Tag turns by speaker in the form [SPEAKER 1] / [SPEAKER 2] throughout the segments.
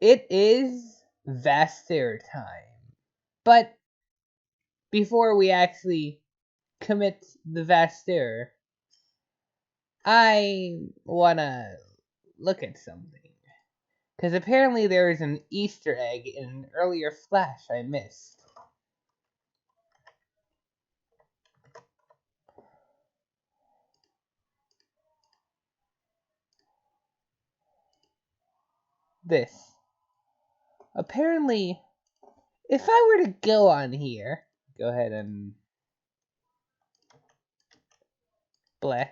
[SPEAKER 1] It is Vaster time. But before we actually commit the Vaster, I wanna look at something. Because apparently there is an Easter egg in an earlier flash I missed. This. Apparently, if I were to go on here, go ahead and bleh.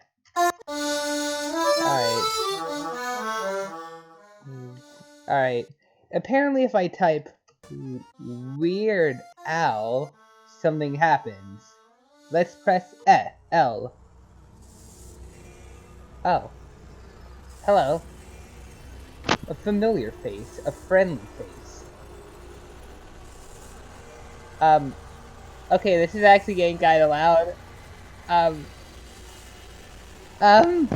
[SPEAKER 1] Alright. Apparently if I type Weird Al, something happens. Let's press L. Oh. Hello. A familiar face. A friendly face. Okay, this is actually getting kinda loud. Um, um,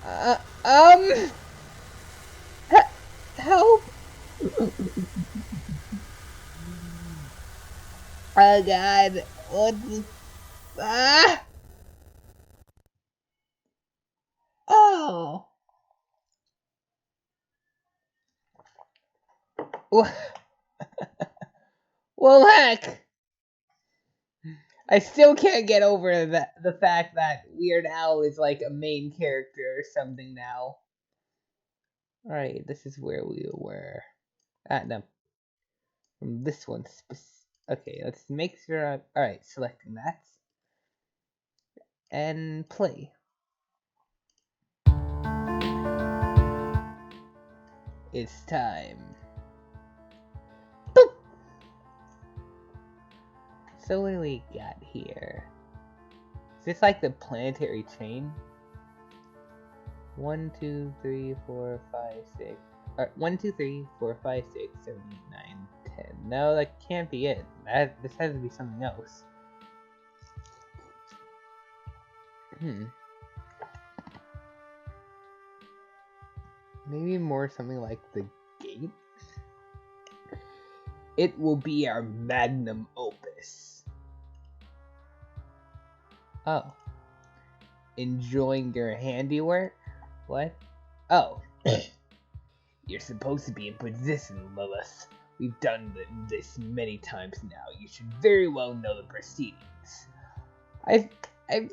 [SPEAKER 1] uh, um, help! Oh god, what the, ah! Oh! Well, heck! I still can't get over the fact that Weird Al is like a main character or something now. Alright, this is where we were. No. From this one. Okay, let's make sure I'm... Alright, selecting that. And play. It's time. Boop! So what do we got here? Is this like the planetary chain? 1, 2, 3, 4, 5, 6. 1, 2, 3, 4, 5, 6, 7, 8, 9, 10. No, that can't be it. This has to be something else. Maybe more something like the gate? It will be our magnum opus. Oh. Enjoying your handiwork? What? Oh. You're supposed to be in position, Lilith. We've done this many times now. You should very well know the proceedings. I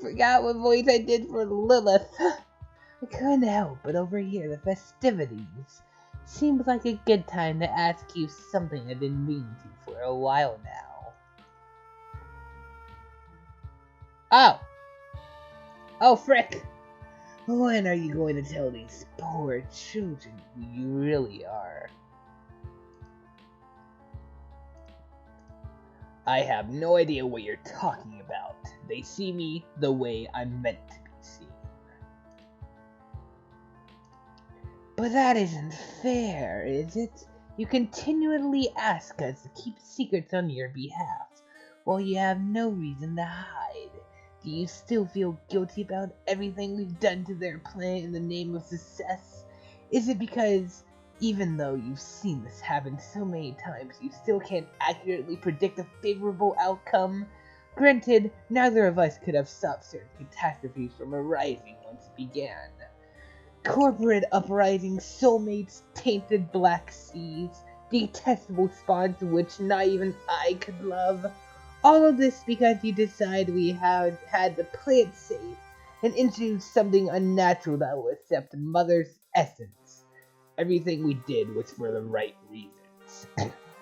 [SPEAKER 1] forgot what voice I did for Lilith. I couldn't help but overhear the festivities. Seems like a good time to ask you something I've been meaning to for a while now. Oh! Oh, frick! When are you going to tell these poor children who you really are? I have no idea what you're talking about. They see me the way I'm meant to be seen. But that isn't fair, is it? You continually ask us to keep secrets on your behalf, while you have no reason to hide. Do you still feel guilty about everything we've done to their planet in the name of success? Is it because, even though you've seen this happen so many times, you still can't accurately predict a favorable outcome? Granted, neither of us could have stopped certain catastrophes from arising once it began. Corporate uprisings, soulmates, tainted black seas, detestable spawns which not even I could love. All of this because you decide we had to play it safe and introduce something unnatural that will accept Mother's essence. Everything we did was for the right reasons.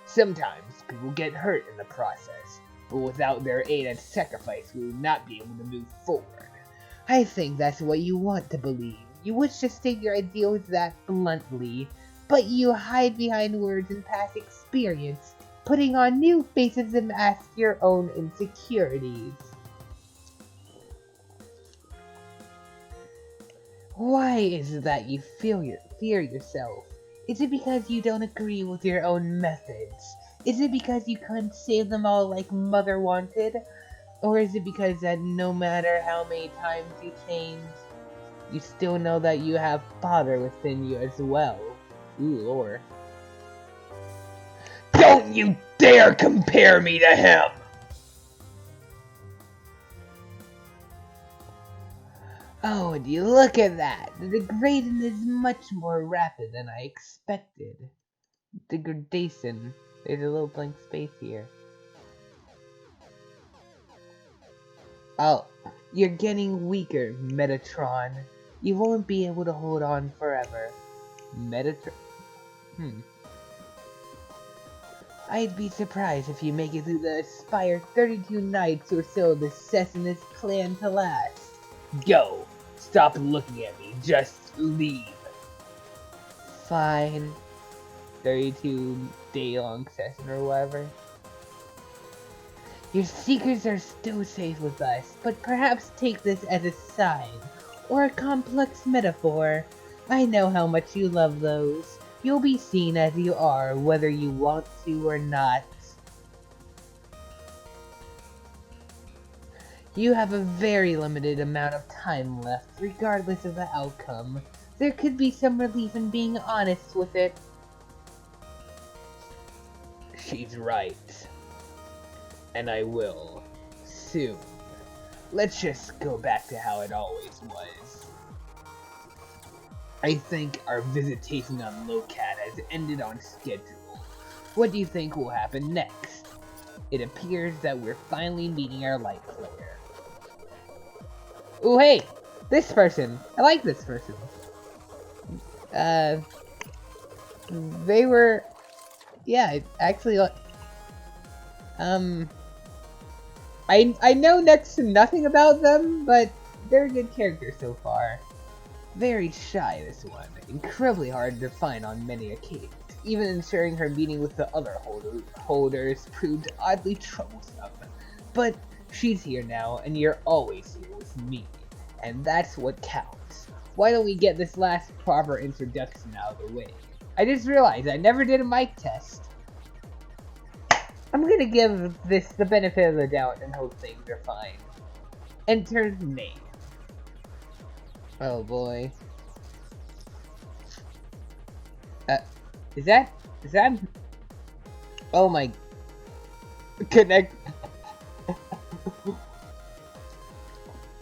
[SPEAKER 1] Sometimes people get hurt in the process, but without their aid and sacrifice we would not be able to move forward. I think that's what you want to believe. You wish to state your ideals that bluntly, but you hide behind words and past experience, putting on new faces and mask your own insecurities. Why is it that you fear yourself? Is it because you don't agree with your own methods? Is it because you couldn't save them all like Mother wanted? Or is it because that no matter how many times you change, you still know that you have Father within you as well? Ooh, lore. Don't you dare compare me to him! Oh, would you look at that? The degradation is much more rapid than I expected. Degradation. There's a little blank space here. Oh, you're getting weaker, Metatron. You won't be able to hold on forever. Metatron? I'd be surprised if you make it through the Aspire 32 nights or so of the Cessna's plan to last. Go! Stop looking at me, just leave. Fine. 32-day-long session or whatever. Your secrets are still safe with us, but perhaps take this as a sign, or a complex metaphor. I know how much you love those. You'll be seen as you are, whether you want to or not. You have a very limited amount of time left, regardless of the outcome. There could be some relief in being honest with it. She's right. And I will. Soon. Let's just go back to how it always was. I think our visitation on Locat has ended on schedule. What do you think will happen next? It appears that we're finally meeting our light player. Ooh, hey! This person! I like this person. They were... Yeah, actually... I know next to nothing about them, but they're a good character so far. Very shy, this one. Incredibly hard to find on many occasions. Even ensuring her meeting with the other holders proved oddly troublesome. But she's here now, and you're always here with me. And that's what counts. Why don't we get this last proper introduction out of the way? I just realized I never did a mic test. I'm gonna give this the benefit of the doubt and hope things are fine. Enter name. Oh boy. Is that? Oh my. Connect.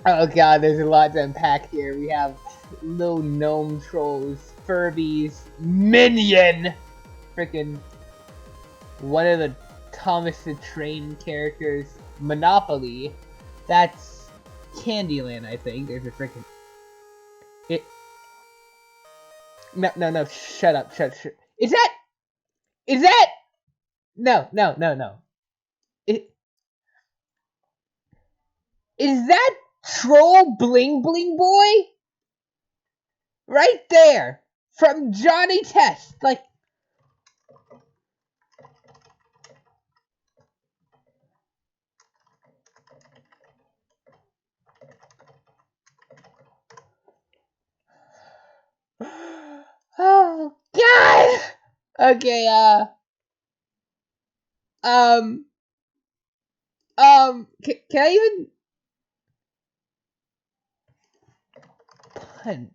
[SPEAKER 1] Oh god, there's a lot to unpack here. We have little gnome trolls, Furbies, Minion! Frickin' one of the Thomas the Train characters, Monopoly. That's Candyland, I think. There's a frickin' No, shut up, shut. Is that? No. Is that Troll Bling Bling Boy? Right there! From Johnny Test! Like... Oh, God! Okay, can I even... Pun.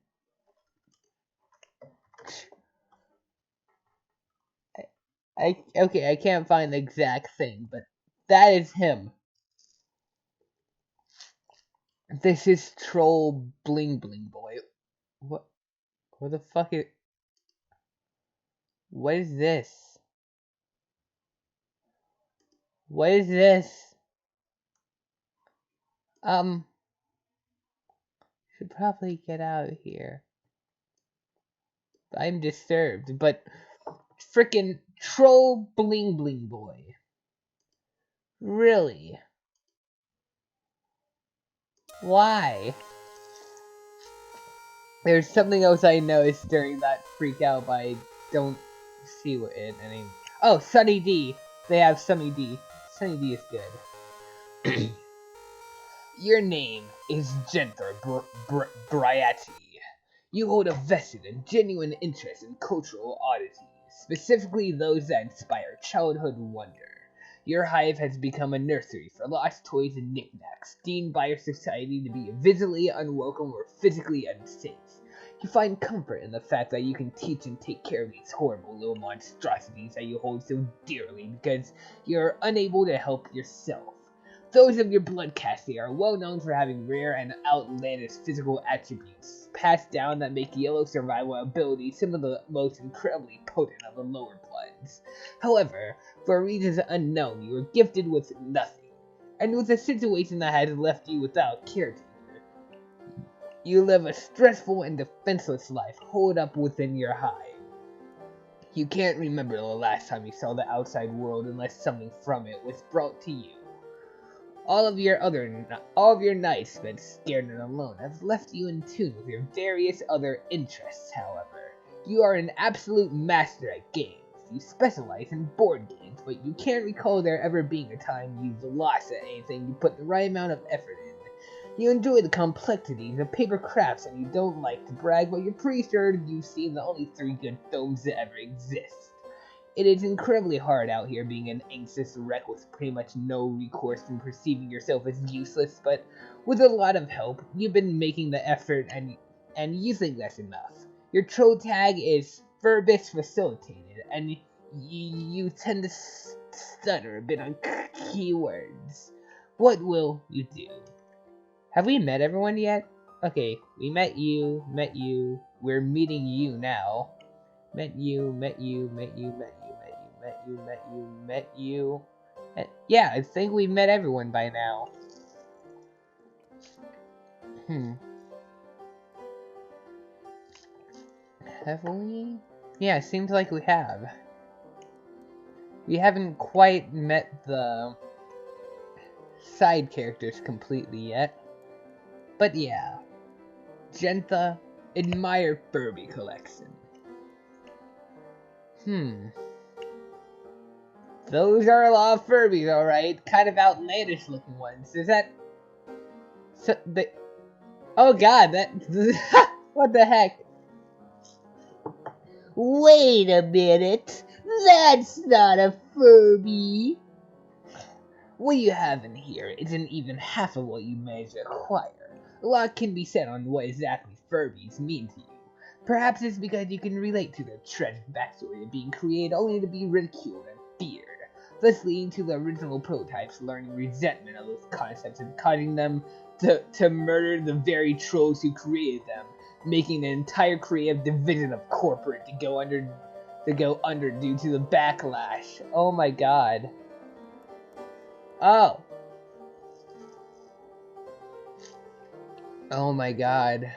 [SPEAKER 1] Okay, I can't find the exact thing, but that is him. This is Troll Bling Bling Boy. What the fuck is... What is this? What is this? Should probably get out of here. I'm disturbed, but frickin' Troll Bling Bling Boy. Really? Why? There's something else I noticed during that freak out, but I don't see what it any. Oh, Sunny D. They have Sunny D. Sunny D is good. Your name is Genther Bryati. You hold a vested and genuine interest in cultural oddities, specifically those that inspire childhood wonder. Your hive has become a nursery for lost toys and knickknacks, deemed by your society to be visually unwelcome or physically unsafe. You find comfort in the fact that you can teach and take care of these horrible little monstrosities that you hold so dearly because you're unable to help yourself. Those of your blood caste are well known for having rare and outlandish physical attributes passed down that make yellow survival abilities some of the most incredibly potent of the lower bloods. However, for reasons unknown, you are gifted with nothing, and with a situation that has left you without caretaker. You live a stressful and defenseless life holed up within your hive. You can't remember the last time you saw the outside world unless something from it was brought to you. All of your nights spent scared and alone have left you in tune with your various other interests, however. You are an absolute master at games. You specialize in board games, but you can't recall there ever being a time you've lost at anything you put the right amount of effort in. You enjoy the complexities of paper crafts, and you don't like to brag, but you're pretty sure you've seen the only 3 good films that ever exist. It is incredibly hard out here being an anxious wreck with pretty much no recourse from perceiving yourself as useless, but with a lot of help, you've been making the effort, and you think that's enough. Your troll tag is Furbus Facilitated, and you tend to stutter a bit on keywords. What will you do? Have we met everyone yet? Okay, we met you, we're meeting you now. Met you. Yeah, I think we've met everyone by now. Have we? Yeah, it seems like we have. We haven't quite met the side characters completely yet. But yeah. Gentha, admire Furby collection. Those are a lot of Furbies, alright. Kind of outlandish looking ones. Is that... Oh god, that... What the heck? Wait a minute. That's not a Furby. What you have in here isn't even half of what you managed to acquire. A lot can be said on what exactly Furbies mean to you. Perhaps it's because you can relate to their tragic backstory of being created only to be ridiculed and feared, thus leading to the original prototypes learning resentment of those concepts and causing them to murder the very trolls who created them, making an entire creative division of corporate to go under due to the backlash. Oh my god. Oh. Oh my god.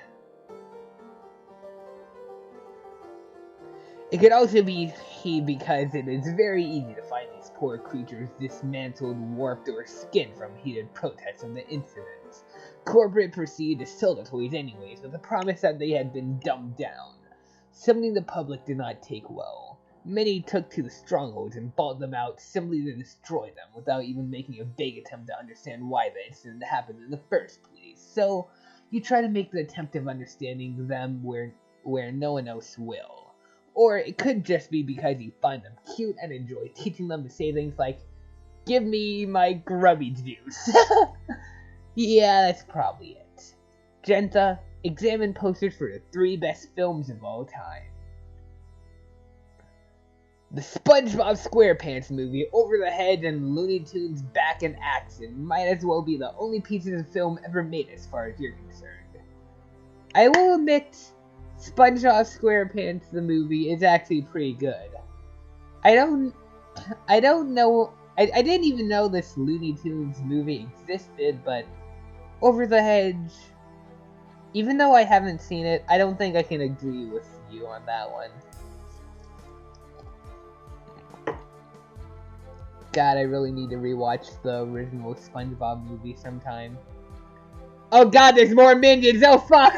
[SPEAKER 1] It could also be because it is very easy to find these poor creatures dismantled, warped, or skinned from heated protests of the incident. Corporate proceeded to sell the toys anyways, with the promise that they had been dumbed down, something the public did not take well. Many took to the strongholds and bought them out simply to destroy them, without even making a vague attempt to understand why the incident happened in the first place. So, you try to make the attempt of understanding them where no one else will. Or it could just be because you find them cute and enjoy teaching them to say things like, "Give me my grubby juice." Yeah, that's probably it. Gentha, examine posters for the 3 best films of all time. The SpongeBob SquarePants movie, Over the Hedge, and Looney Tunes Back in Action might as well be the only pieces of film ever made as far as you're concerned. I will admit, SpongeBob SquarePants the movie is actually pretty good. I don't know, I didn't even know this Looney Tunes movie existed, but Over the Hedge, even though I haven't seen it, I don't think I can agree with you on that one. God, I really need to rewatch the original SpongeBob movie sometime. Oh god, there's more minions! Oh fuck!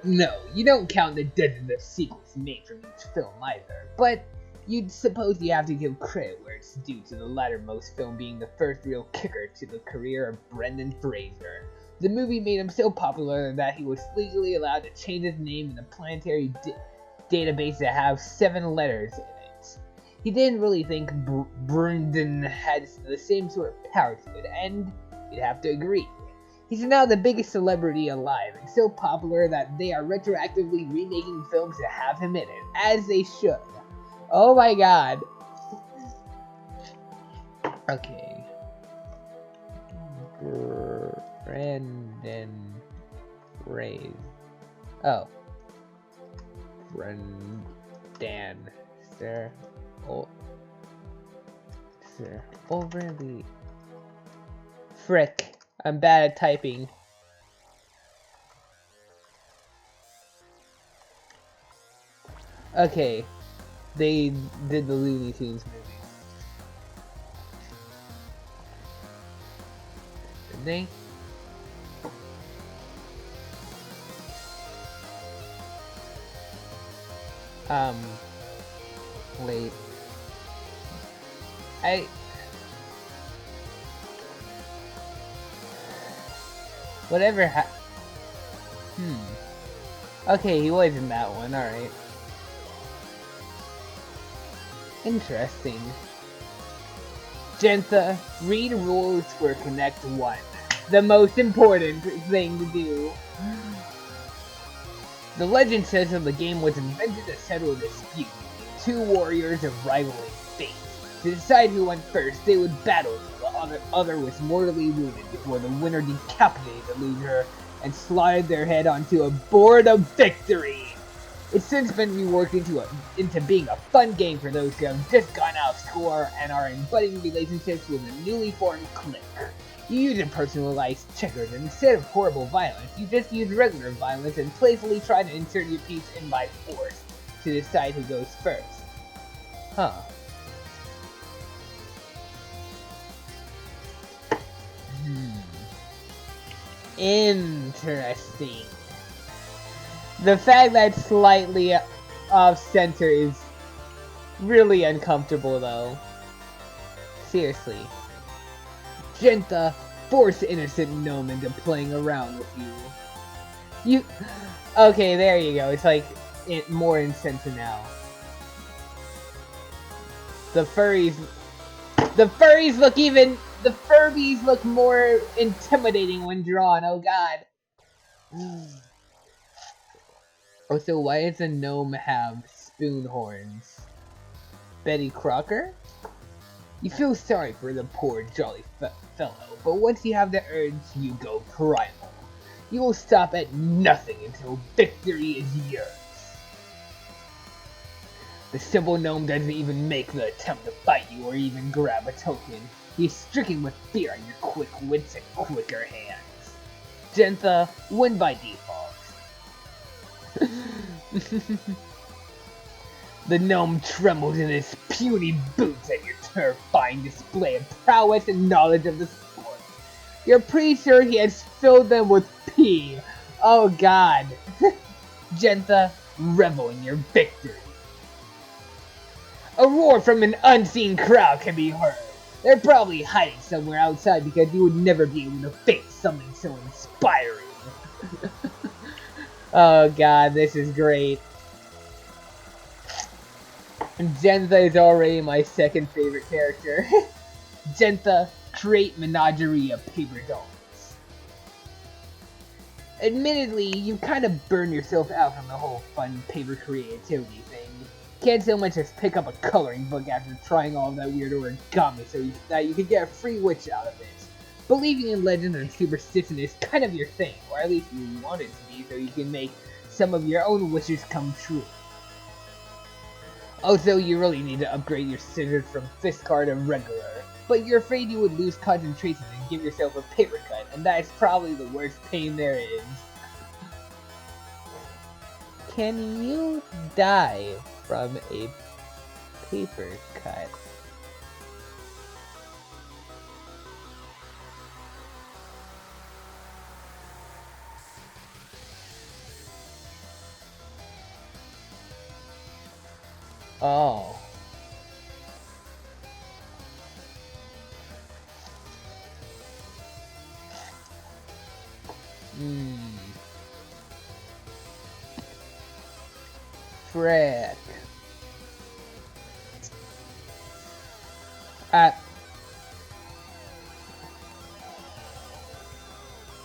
[SPEAKER 1] No, you don't count the dozens of sequels made from each film either, but you'd suppose you have to give credit where it's due to the lattermost film being the first real kicker to the career of Brendan Fraser. The movie made him so popular that he was legally allowed to change his name in the planetary database to have 7 letters in it. He didn't really think Brendan had the same sort of power to it, and you'd have to agree. He's now the biggest celebrity alive, and so popular that they are retroactively remaking films to have him in it, as they should. Oh my god. Okay. Brandon Ray. Oh. Brendan. Sir. Oh. Sir. Overly. Frick. I'm bad at typing. Okay. They did the Looney Tunes movie. Didn't they? Wait. Whatever Okay, he was in that one, alright. Interesting. Gentha, read rules for Connect 1. The most important thing to do. The legend says that the game was invented to settle a dispute between two warriors of rivaling fates. To decide who went first, they would battle until the other was mortally wounded before the winner decapitated the loser and slotted their head onto a board of victory. It's since been reworked into being a fun game for those who have just gone out of school and are in budding relationships with a newly formed clique. You use a personalized checkers, and instead of horrible violence, you just use regular violence and playfully try to insert your piece in by force to decide who goes first. Huh. Interesting. The fact that it's slightly off-center is really uncomfortable, though. Seriously. Gentha, force innocent gnome into playing around with you. Okay, there you go. It's like more in center now. The Furbies look more intimidating when drawn. Oh god. Oh, so why does a gnome have spoon horns? Betty Crocker? You feel sorry for the poor jolly fellow, but once you have the urge, you go primal. You will stop at nothing until victory is yours. The simple gnome doesn't even make the attempt to fight you or even grab a token. He's stricken with fear at your quick wits and quicker hands. Gentha, win by default. The gnome trembles in his puny boots at your terrifying display of prowess and knowledge of the sport. You're pretty sure he has filled them with pee. Oh god. Gentha, revel in your victory. A roar from an unseen crowd can be heard. They're probably hiding somewhere outside because you would never be able to face something so inspiring. Oh god, this is great. Gentha is already my second favorite character. Gentha, create menagerie of paper dolls. Admittedly, you kind of burn yourself out from the whole fun paper creativity thing. Can't so much as pick up a coloring book after trying all that weird origami so that you could get a free wish out of it. Believing in legend and superstition is kind of your thing, or at least you want it to be, so you can make some of your own wishes come true. Also, you really need to upgrade your scissors from fist card to regular, but you're afraid you would lose concentration and give yourself a paper cut, and that is probably the worst pain there is. Can you die from a paper cut? Oh. Frick.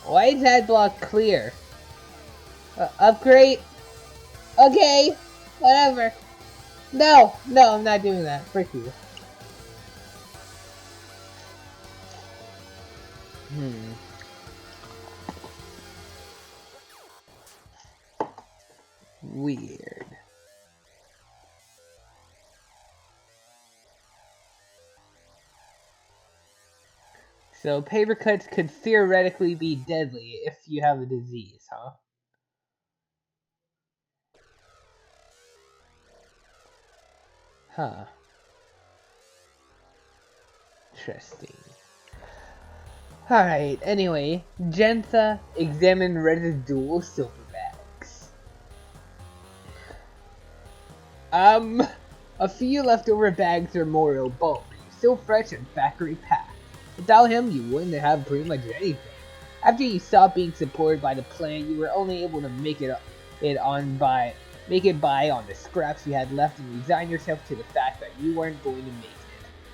[SPEAKER 1] Why is that block clear? Upgrade? Okay, whatever. No, I'm not doing that. Frick you. Weird. So paper cuts could theoretically be deadly if you have a disease, huh? Huh. Interesting. Alright, anyway, Gentha examined residual silverbacks. A few leftover bags are more bulky, still fresh and factory packed. Without him, you wouldn't have pretty much anything. After you stopped being supported by the plant, you were only able to make it by on the scraps you had left and resign yourself to the fact that you weren't going to make it.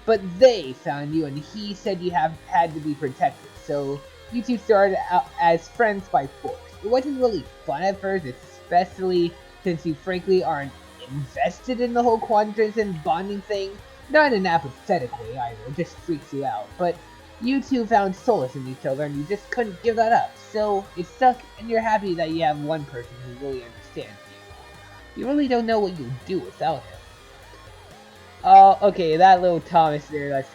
[SPEAKER 1] But they found you and he said you had to be protected, so you two started out as friends by force. It wasn't really fun at first, especially since you frankly aren't invested in the whole quadrants and bonding thing. Not in an apathetic way either, it just freaks you out. But you two found solace in each other and you just couldn't give that up. So it stuck and you're happy that you have one person who really understands you. You really don't know what you'd do without him. Oh, okay, that little Thomas there, that's...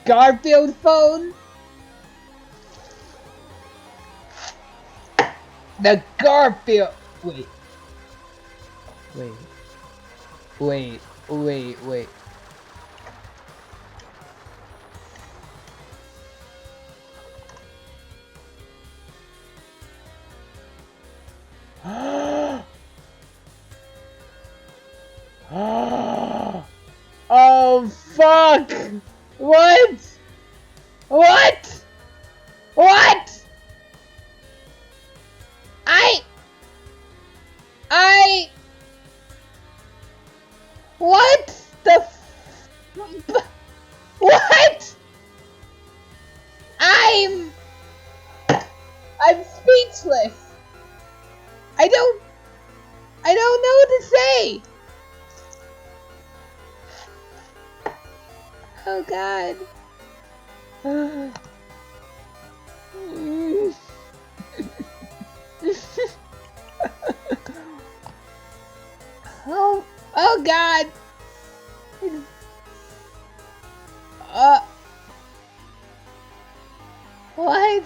[SPEAKER 1] Garfield phone? The Garfield... Wait. Oh, fuck! What? What? What? What the what? I'm speechless. I don't know what to say. Oh God. Oh God. What?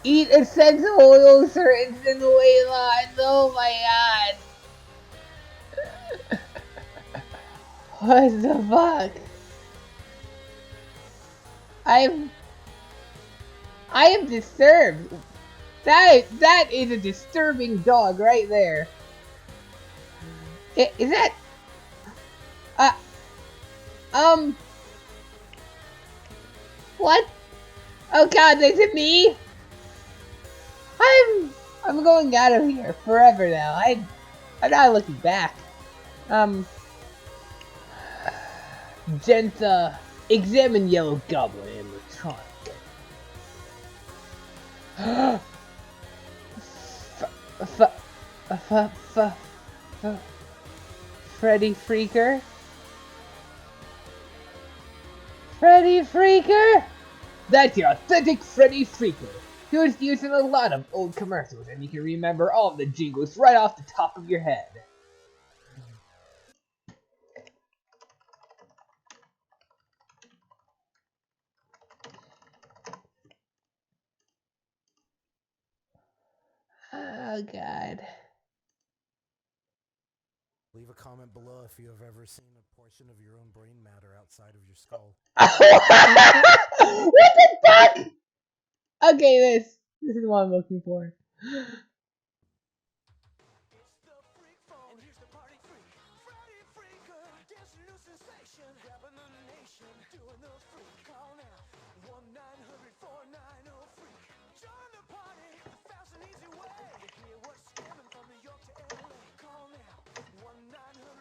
[SPEAKER 1] Eat essential oils for instant weight loss. Oh my God. What the fuck? I am disturbed. That is a disturbing dog right there. Is that what? Oh God, is it me? I'm going out of here forever now. I'm not looking back. Gentha, examine Yellow Goblin animatronic. Freddie Freaker? Freddie Freaker? That's your authentic Freddie Freaker. He was used in a lot of old commercials, and you can remember all of the jingles right off the top of your head. Oh God.
[SPEAKER 2] Leave a comment below if you have ever seen a portion of your own brain matter outside of your skull.
[SPEAKER 1] What the fuck? Okay, this is what I'm looking for.
[SPEAKER 2] It's the freak phone, and here's the party freak. Freddie Freaker, dance new sensation, grabbing the nation, doing the freak. Call now, 1-900-490-FREAK. Join the party, the fast and easy way. Hear what's jamming from New York to LA. Call now, 1-900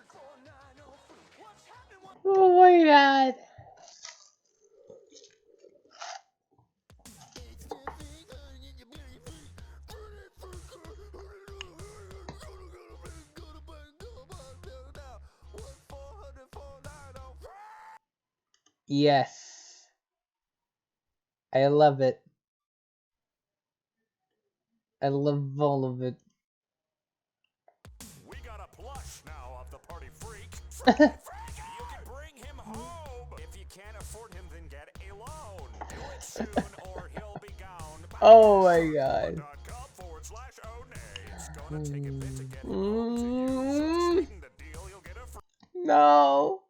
[SPEAKER 1] Yes. I love it. I love all of it.
[SPEAKER 2] We got a plush now of the party freak. Freddie Freak! You can bring him home. If you can't afford him, then get a loan. Do it soon or he'll be gone.
[SPEAKER 1] Oh my god.
[SPEAKER 2] .com/Ownay. It's gonna take a bit to get him home to you. So sweeten the deal, you'll get a free.
[SPEAKER 1] No.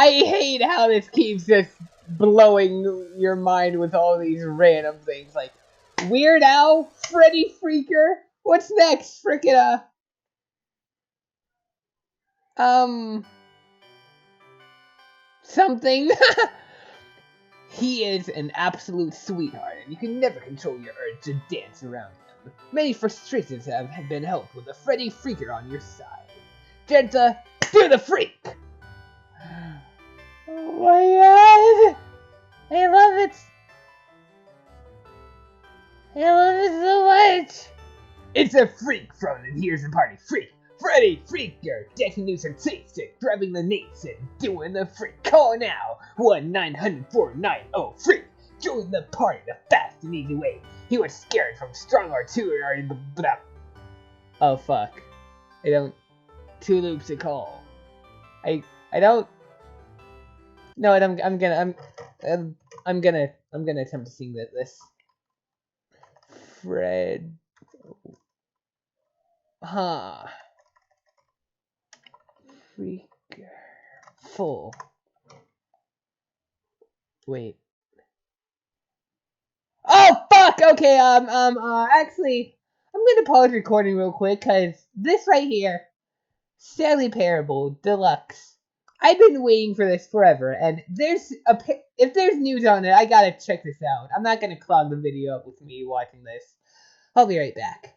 [SPEAKER 1] I hate how this keeps just blowing your mind with all these random things like Weird Al, Freddie Freaker. What's next? Frickin' something. He is an absolute sweetheart, and you can never control your urge to dance around him. Many frustrations have been helped with a Freddie Freaker on your side. Genta, do the freak! Oh my god! I love it! I love it so much! It's a freak from the Here's the Party Freak! Freddie Freaker, dancing new sensation, grabbing the nation, doing the freak. Call now, 1-900-490 freak. Join the party the fast and easy way. He was scared from strong artillery. Oh fuck! I don't. 2 loops to call. I don't. No, I'm gonna attempt to sing this. Fred. Huh. Freaker. Full. Wait. Oh fuck! Okay, actually, I'm gonna pause recording real quick, cause this right here, Stanley Parable Deluxe. I've been waiting for this forever, and if there's news on it, I gotta check this out. I'm not gonna clog the video up with me watching this. I'll be right back.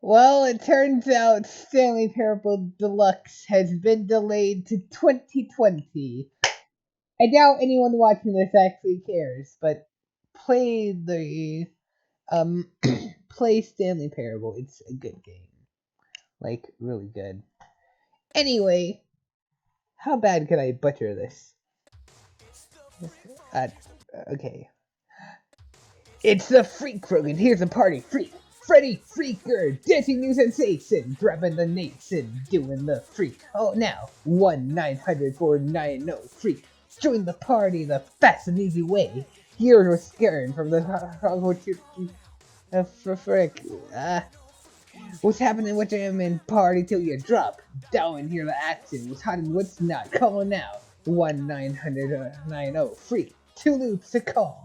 [SPEAKER 1] Well, it turns out Stanley Parable Deluxe has been delayed to 2020. I doubt anyone watching this actually cares, but play the play Stanley Parable. It's a good game. Like, really good. Anyway, how bad could I butcher this? Okay. It's the Freak Rogan. Here's a party freak. Freddie Freaker, dancing new sensation, grabbing the nation, doing the freak. Oh, now 1-900-490 freak. Join the party the fast and easy way. Heroes were scared from the frick. What's happening with him in party till you drop? Down and hear the action. What's hot and what's not? Call now. 1-900-90 freak. 2 loops to call.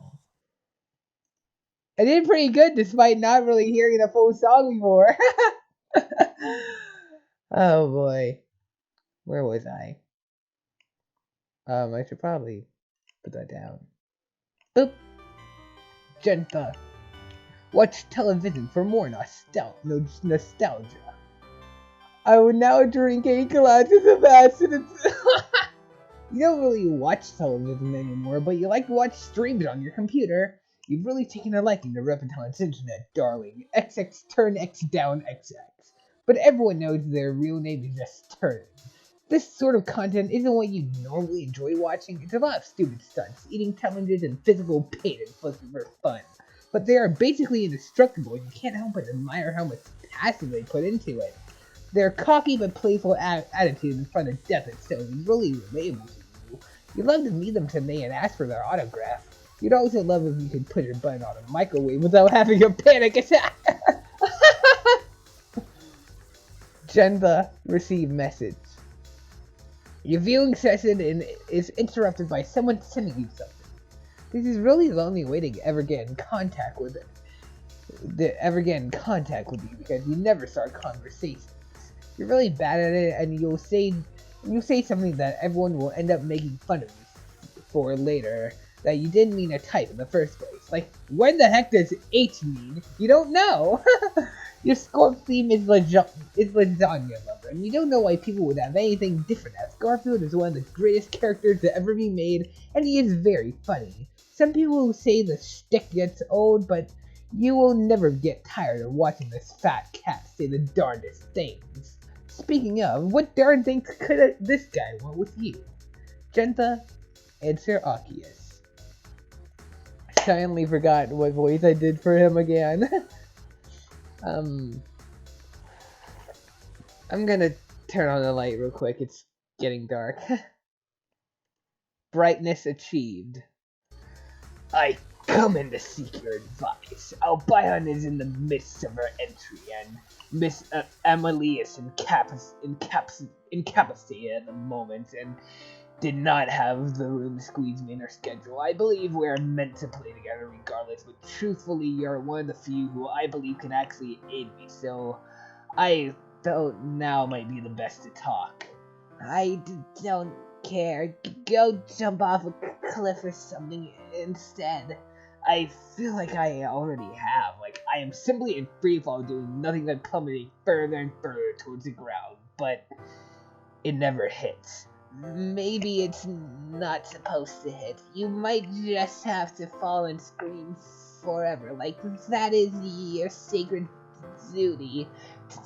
[SPEAKER 1] I did pretty good despite not really hearing the full song before. Oh boy. Where was I? I should probably put that down. Boop. Genta. Watch television for more nostalgia. I would now drink 8 glasses of acid and... You don't really watch television anymore, but you like to watch streams on your computer. You've really taken a liking to Reptile's internet, darling. XX turn X down XX. But everyone knows their real name is just Turn. This sort of content isn't what you normally enjoy watching. It's a lot of stupid stunts, eating challenges, and physical pain inflicted for fun. But they are basically indestructible, and you can't help but admire how much passion they put into it. Their cocky but playful attitude in front of death itself is really relatable to you. You'd love to meet them today and ask for their autograph. You'd also love if you could put your button on a microwave without having a panic attack. Genta, receive message. Your viewing session is interrupted by someone sending you something. This is really the only way to ever get in contact with you because you never start conversations. You're really bad at it, and you'll say something that everyone will end up making fun of you for later that you didn't mean to type in the first place. Like, when the heck does H mean? You don't know. Your Scorp theme is lasagna lover, and you don't know why people would have anything different, as Garfield is one of the greatest characters to ever be made, and he is very funny. Some people say the shtick gets old, but you will never get tired of watching this fat cat say the darndest things. Speaking of, what darn thing could this guy want with you? Genta, answer Arceus. I suddenly forgot what voice I did for him again. I'm gonna turn on the light real quick, it's getting dark. Brightness achieved. I come in to seek your advice. Albion is in the midst of her entry, and Miss Emily is incapacitated at the moment, and did not have the room to squeeze me in her schedule. I believe we are meant to play together regardless, but truthfully, you're one of the few who I believe can actually aid me, so I felt now might be the best to talk. I don't care. Go jump off a cliff or something instead. I feel like I already have. Like, I am simply in freefall doing nothing but plummeting further and further towards the ground, but it never hits. Maybe it's not supposed to hit. You might just have to fall and scream forever. Like, that is your sacred duty.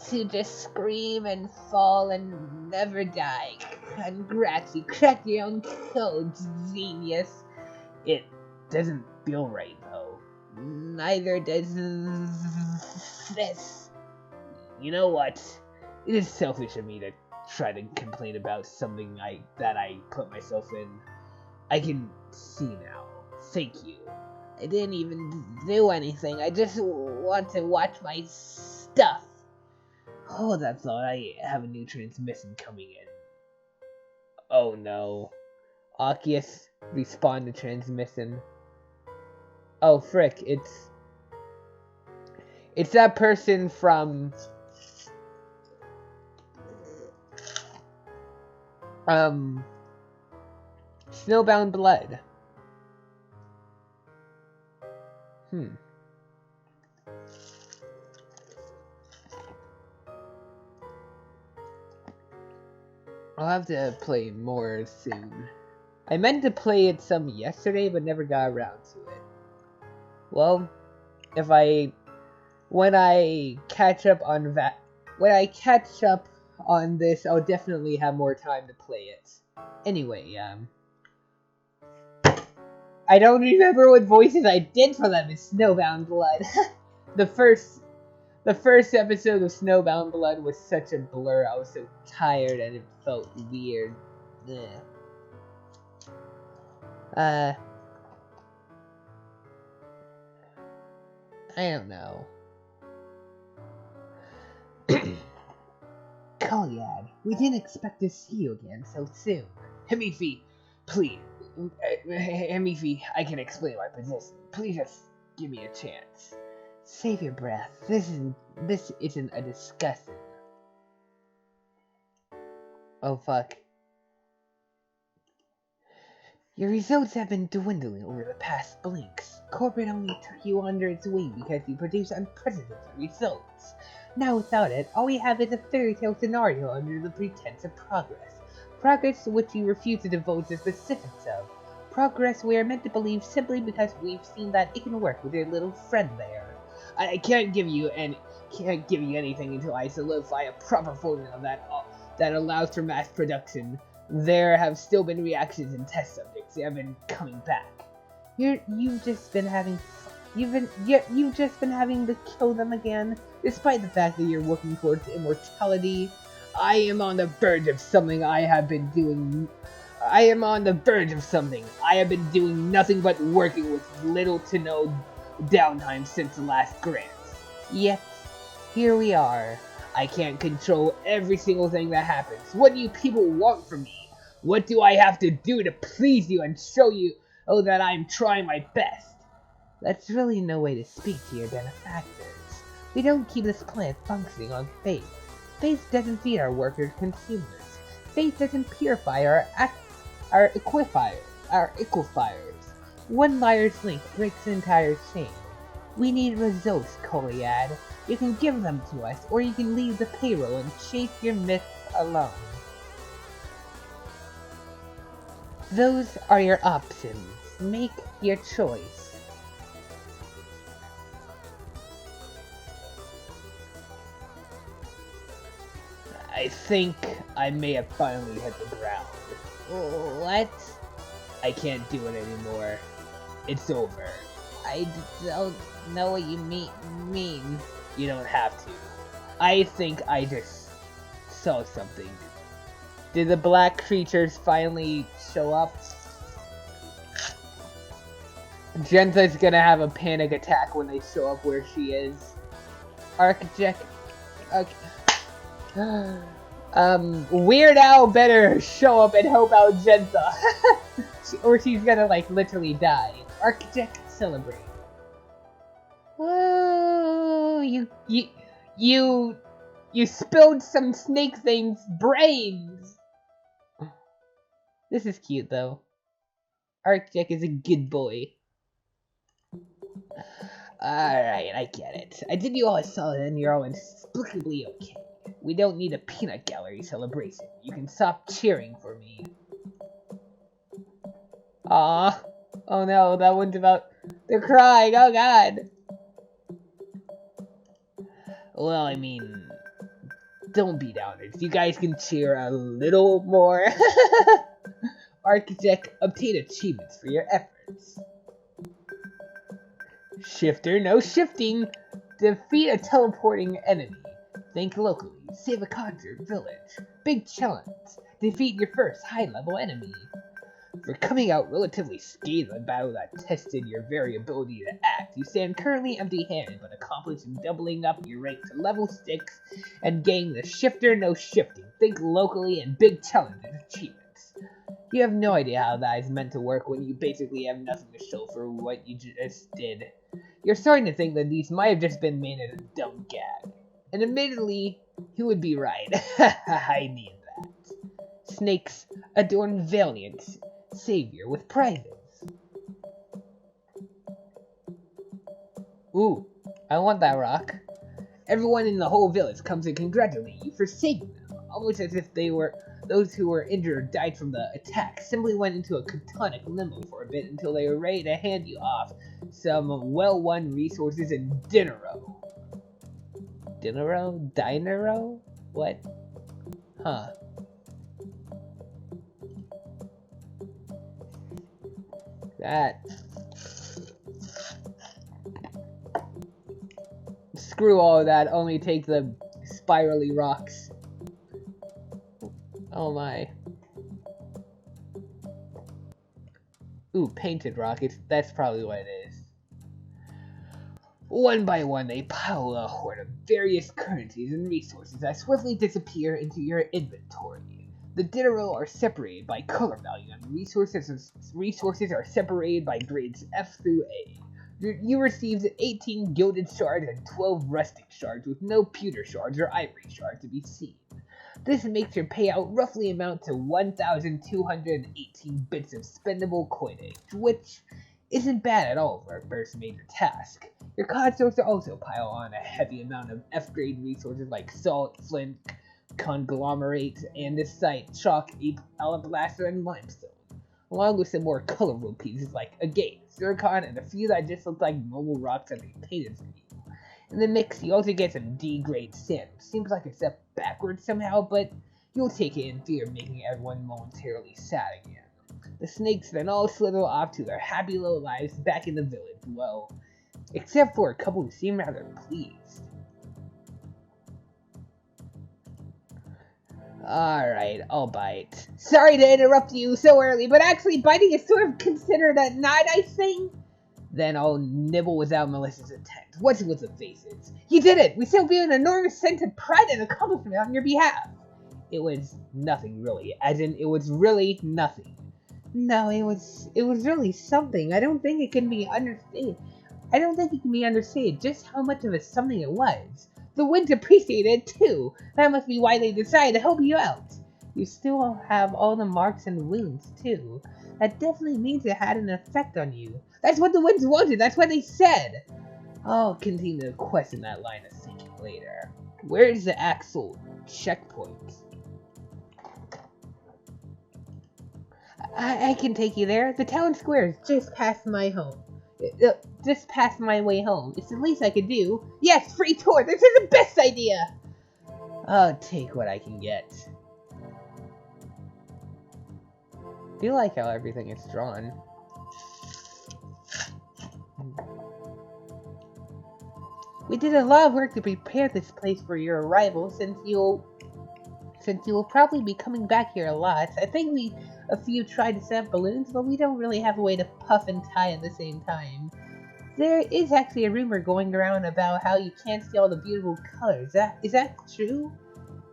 [SPEAKER 1] To just scream and fall and never die. Congrats, you cracked your own code, genius. It doesn't feel right, though. Neither does this. You know what? It is selfish of me to try to complain about something that I put myself in. I can see now. Thank you. I didn't even do anything. I just want to watch my stuff. Oh, that's all. I have a new transmission coming in. Oh no. Arceus, respawn the transmission. Oh frick, it's that person from Snowbound Blood. I'll have to play more soon. I meant to play it some yesterday, but never got around to it. Well, when I catch up on this, I'll definitely have more time to play it. Anyway, I don't remember what voices I did for them in Snowbound Blood. The first episode of Snowbound Blood was such a blur. I was so tired and it felt weird. Ugh. I don't know. Kolyad, we didn't expect to see you again so soon. Hemifi, please. Hemifi, I can explain my position. Please just give me a chance. Save your breath. This isn't a discussion. Oh fuck. Your results have been dwindling over the past blinks. Corporate only took you under its wing because you produced unprecedented results. Now without it, all we have is a fairy tale scenario under the pretense of progress. Progress which you refuse to divulge the specifics of. Progress we are meant to believe simply because we've seen that it can work with your little friend there. I can't give you anything until I solidify a proper formula that allows for mass production. There have still been reactions in test subjects. They have been coming back. You've just been having to kill them again, despite the fact that you're working towards immortality. I am on the verge of something. I have been doing nothing but working with little to no downtime since the last grant. Yet, here we are. I can't control every single thing that happens. What do you people want from me? What do I have to do to please you and show you that I'm trying my best? That's really no way to speak to your benefactors. We don't keep this planet functioning on faith. Faith doesn't feed our workers' consumers. Faith doesn't purify our equifiers. One liar's link breaks the entire chain. We need results, Kolyad. You can give them to us, or you can leave the payroll and chase your myths alone. Those are your options. Make your choice. I think I may have finally hit the ground.
[SPEAKER 3] What?
[SPEAKER 1] I can't do it anymore. It's over.
[SPEAKER 3] I don't know what you mean.
[SPEAKER 1] You don't have to. I think I just saw something. Did the black creatures finally show up? Genta's gonna have a panic attack when they show up where she is. Architect. Weird Al better show up and help out Genta. Or she's gonna, like, literally die. Architect, celebrate.
[SPEAKER 3] Whoa,
[SPEAKER 1] You spilled some snake thing's brains! This is cute, though. Architect is a good boy. Alright, I get it. I did you all a solid and you're all inexplicably okay. We don't need a peanut gallery celebration. You can stop cheering for me. Aww. Oh no, that one's about... They're crying, oh god! Well, I mean... Don't be downers. You guys can cheer a little more. Architect, obtain achievements for your efforts. Shifter, no shifting. Defeat a teleporting enemy. Think locally. Save a conjured village. Big challenge. Defeat your first high-level enemy. For coming out relatively scathed in a battle that tested your very ability to act, you stand currently empty-handed, but accomplishing doubling up your rank to level 6 and gain the Shifter No Shifting. Think locally and big challenges achievements. You have no idea how that is meant to work when you basically have nothing to show for what you just did. You're starting to think that these might have just been made as a dumb gag. And admittedly, you would be right. I need that. Snakes adorn valiant savior with prizes. Ooh, I want that rock. Everyone in the whole village comes to congratulate you for saving them, almost as if they were those who were injured or died from the attack simply went into a catonic limbo for a bit until they were ready to hand you off some well-won resources in Dinero. Dinero? Dinero? What? Huh. That. Screw all of that, only take the spirally rocks. Oh my. Ooh, painted rock. That's probably what it is. One by one, they pile a hoard of various currencies and resources that swiftly disappear into your inventory. The Dinero are separated by color value, and resources are separated by grades F through A. You received 18 gilded shards and 12 rustic shards, with no pewter shards or ivory shards to be seen. This makes your payout roughly amount to 1,218 bits of spendable coinage, which isn't bad at all for a first major task. Your consorts also pile on a heavy amount of F-grade resources like salt, flint, conglomerate, andesite, chalk, alabaster, and limestone, along with some more colorful pieces like agate, zircon, and a few that just look like normal rocks that they painted for you. In the mix, you also get some D-grade sand. Seems like a step backwards somehow, but you'll take it in fear of making everyone momentarily sad again. The snakes then all slither off to their happy little lives back in the village, well, except for a couple who seem rather pleased. Alright, I'll bite. Sorry to interrupt you so early, but actually biting is sort of considered a not nice thing. Then I'll nibble without malicious intent. What's with the faces? You did it! We still feel an enormous sense of pride and accomplishment on your behalf. It was nothing really, as in it was really nothing. No, it was really something. I don't think it can be understated. Just how much of a something it was. The winds appreciated it too. That must be why they decided to help you out. You still have all the marks and wounds too. That definitely means it had an effect on you. That's what the winds wanted. That's what they said. I'll continue to question that line of thinking later. Where is the actual checkpoint? I can take you there. The town square is just past my home. Just past my way home. It's the least I could do. Yes, free tour. This is the best idea. I'll take what I can get. Do you like how everything is drawn? We did a lot of work to prepare this place for your arrival, since you will probably be coming back here a lot. I think a few tried to set up balloons, but we don't really have a way to puff and tie at the same time. There is actually a rumor going around about how you can't see all the beautiful colors. Is that true?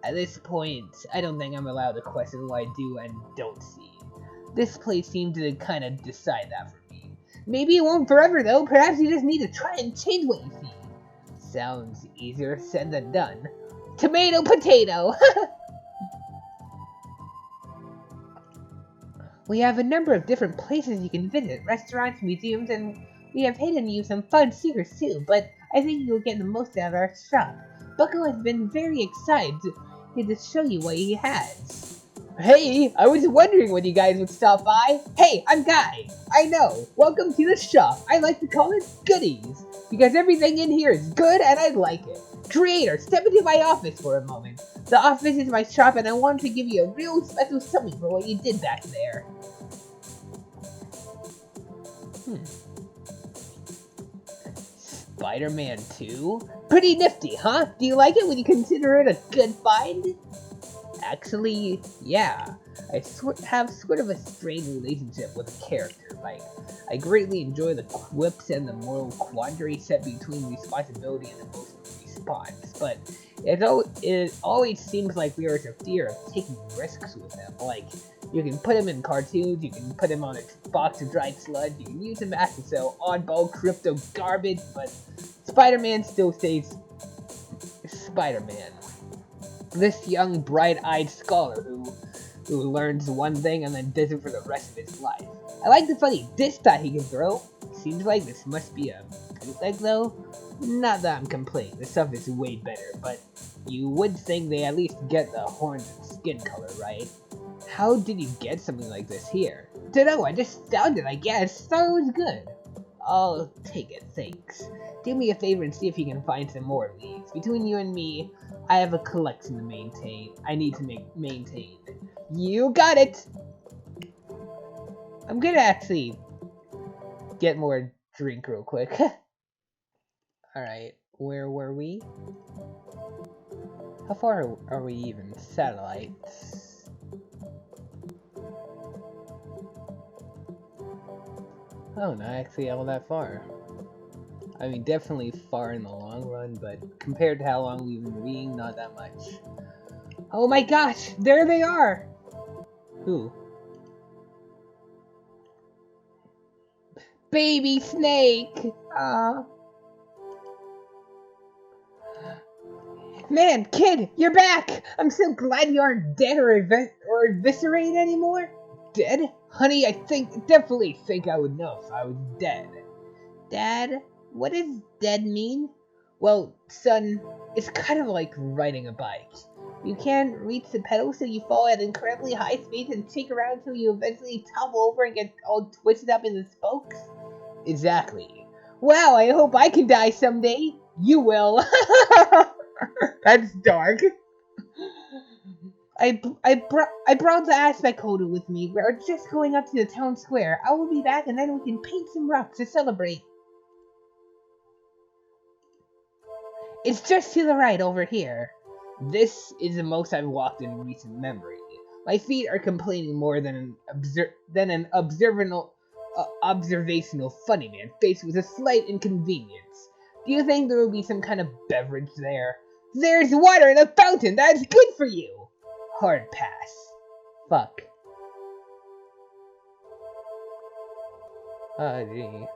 [SPEAKER 1] At this point, I don't think I'm allowed to question what I do and don't see. This place seems to kind of decide that for me. Maybe it won't forever though. Perhaps you just need to try and change what you see. Sounds easier said than done. Tomato potato! We have a number of different places you can visit, restaurants, museums, and we have hidden you some fun secrets too, but I think you'll get the most out of our shop. Bucko has been very excited to show you what he has. Hey, I was wondering when you guys would stop by. Hey, I'm Guy. I know. Welcome to the shop. I like to call it Goodies, because everything in here is good and I like it. Creator, step into my office for a moment. The office is my shop and I want to give you a real special something for what you did back there. Spider-Man 2? Pretty nifty, huh? Do you like it when you consider it a good find? Actually, yeah. I have sort of a strange relationship with the character. Like, I greatly enjoy the quips and the moral quandary set between responsibility and emotional response, but it always seems like there is a fear of taking risks with him. Like, you can put him in cartoons, you can put him on a box of dried sludge, you can use him as to sell oddball crypto garbage, but Spider-Man still stays Spider-Man. This young, bright-eyed scholar who learns one thing and then does it for the rest of his life. I like the funny diss that he can throw. Seems like this must be a bootleg though. Not that I'm complaining, the stuff is way better, but you would think they at least get the horns and skin color, right? How did you get something like this here? Dunno, I just found it, I guess. Thought it was good. I'll take it, thanks. Do me a favor and see if you can find some more of these. Between you and me, I have a collection to maintain. I need to maintain. You got it! I'm gonna actually get more drink real quick. Alright, where were we? How far are we even? Satellites. Oh, not actually all that far. I mean, definitely far in the long run, but compared to how long we've been reading, not that much. Oh my gosh, there they are! Who? Baby snake! Man, kid, you're back! I'm so glad you aren't dead or eviscerated anymore. Dead? Honey, I definitely think I would know if I was dead. Dad? What does dead mean? Well, son, it's kind of like riding a bike. You can't reach the pedals so you fall at incredibly high speeds and shake around until you eventually topple over and get all twisted up in the spokes? Exactly. Wow, I hope I can die someday. You will. That's dark. I brought the aspect holder with me. We're just going up to the town square. I will be back and then we can paint some rocks to celebrate. It's just to the right over here. This is the most I've walked in recent memory. My feet are complaining more than an observational funny man faced with a slight inconvenience. Do you think there will be some kind of beverage there? There's water in a fountain! That's good for you! Hard pass. Fuck. Oh, gee.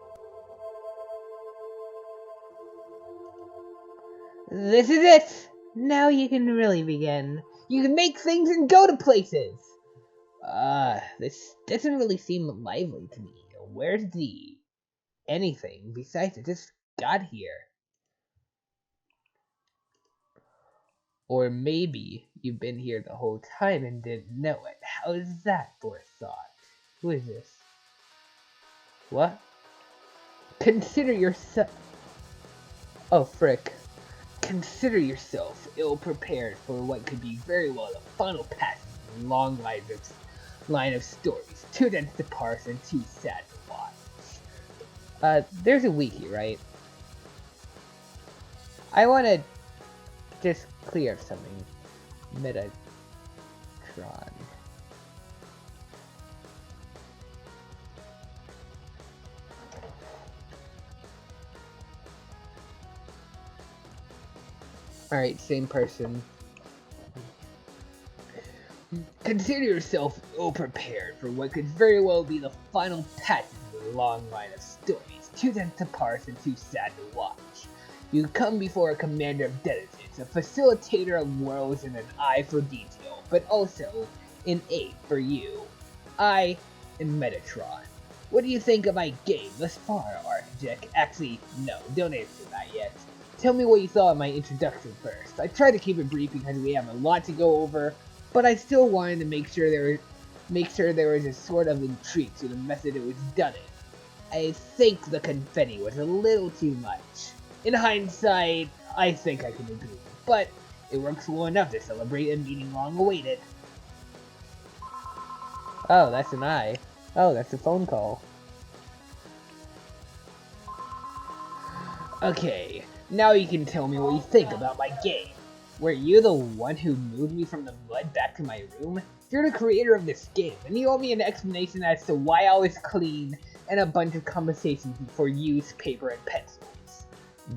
[SPEAKER 1] This is it! Now you can really begin. You can make things and go to places! This doesn't really seem lively to me. Where's the anything besides it just got here? Or maybe you've been here the whole time and didn't know it. How is that for a thought? Who is this? What? Consider yourself... Oh, frick. Consider yourself ill-prepared for what could be very well the final passage in a long line of stories, too dense to parse and too sad to watch. There's a wiki, right? I want to just clear up something. Metatron. Alright, same person. Consider yourself ill-prepared for what could very well be the final passage of a long line of stories, too dense to parse and too sad to watch. You come before a commander of denizens, a facilitator of worlds and an eye for detail, but also an aid for you. I am Metatron. What do you think of my game thus far, Architect? Actually, no, don't answer that yet. Tell me what you thought of my introduction first. I tried to keep it brief because we have a lot to go over, but I still wanted to make sure there was a sort of intrigue to the method it was done in. I think the confetti was a little too much. In hindsight, I think I can agree, but it works well enough to celebrate a meeting long awaited. Oh, that's an eye. Oh, that's a phone call. Okay, now you can tell me what you think about my game. Were you the one who moved me from the mud back to my room? You're the creator of this game, and you owe me an explanation as to why I was clean and a bunch of compensations for used paper and pencils.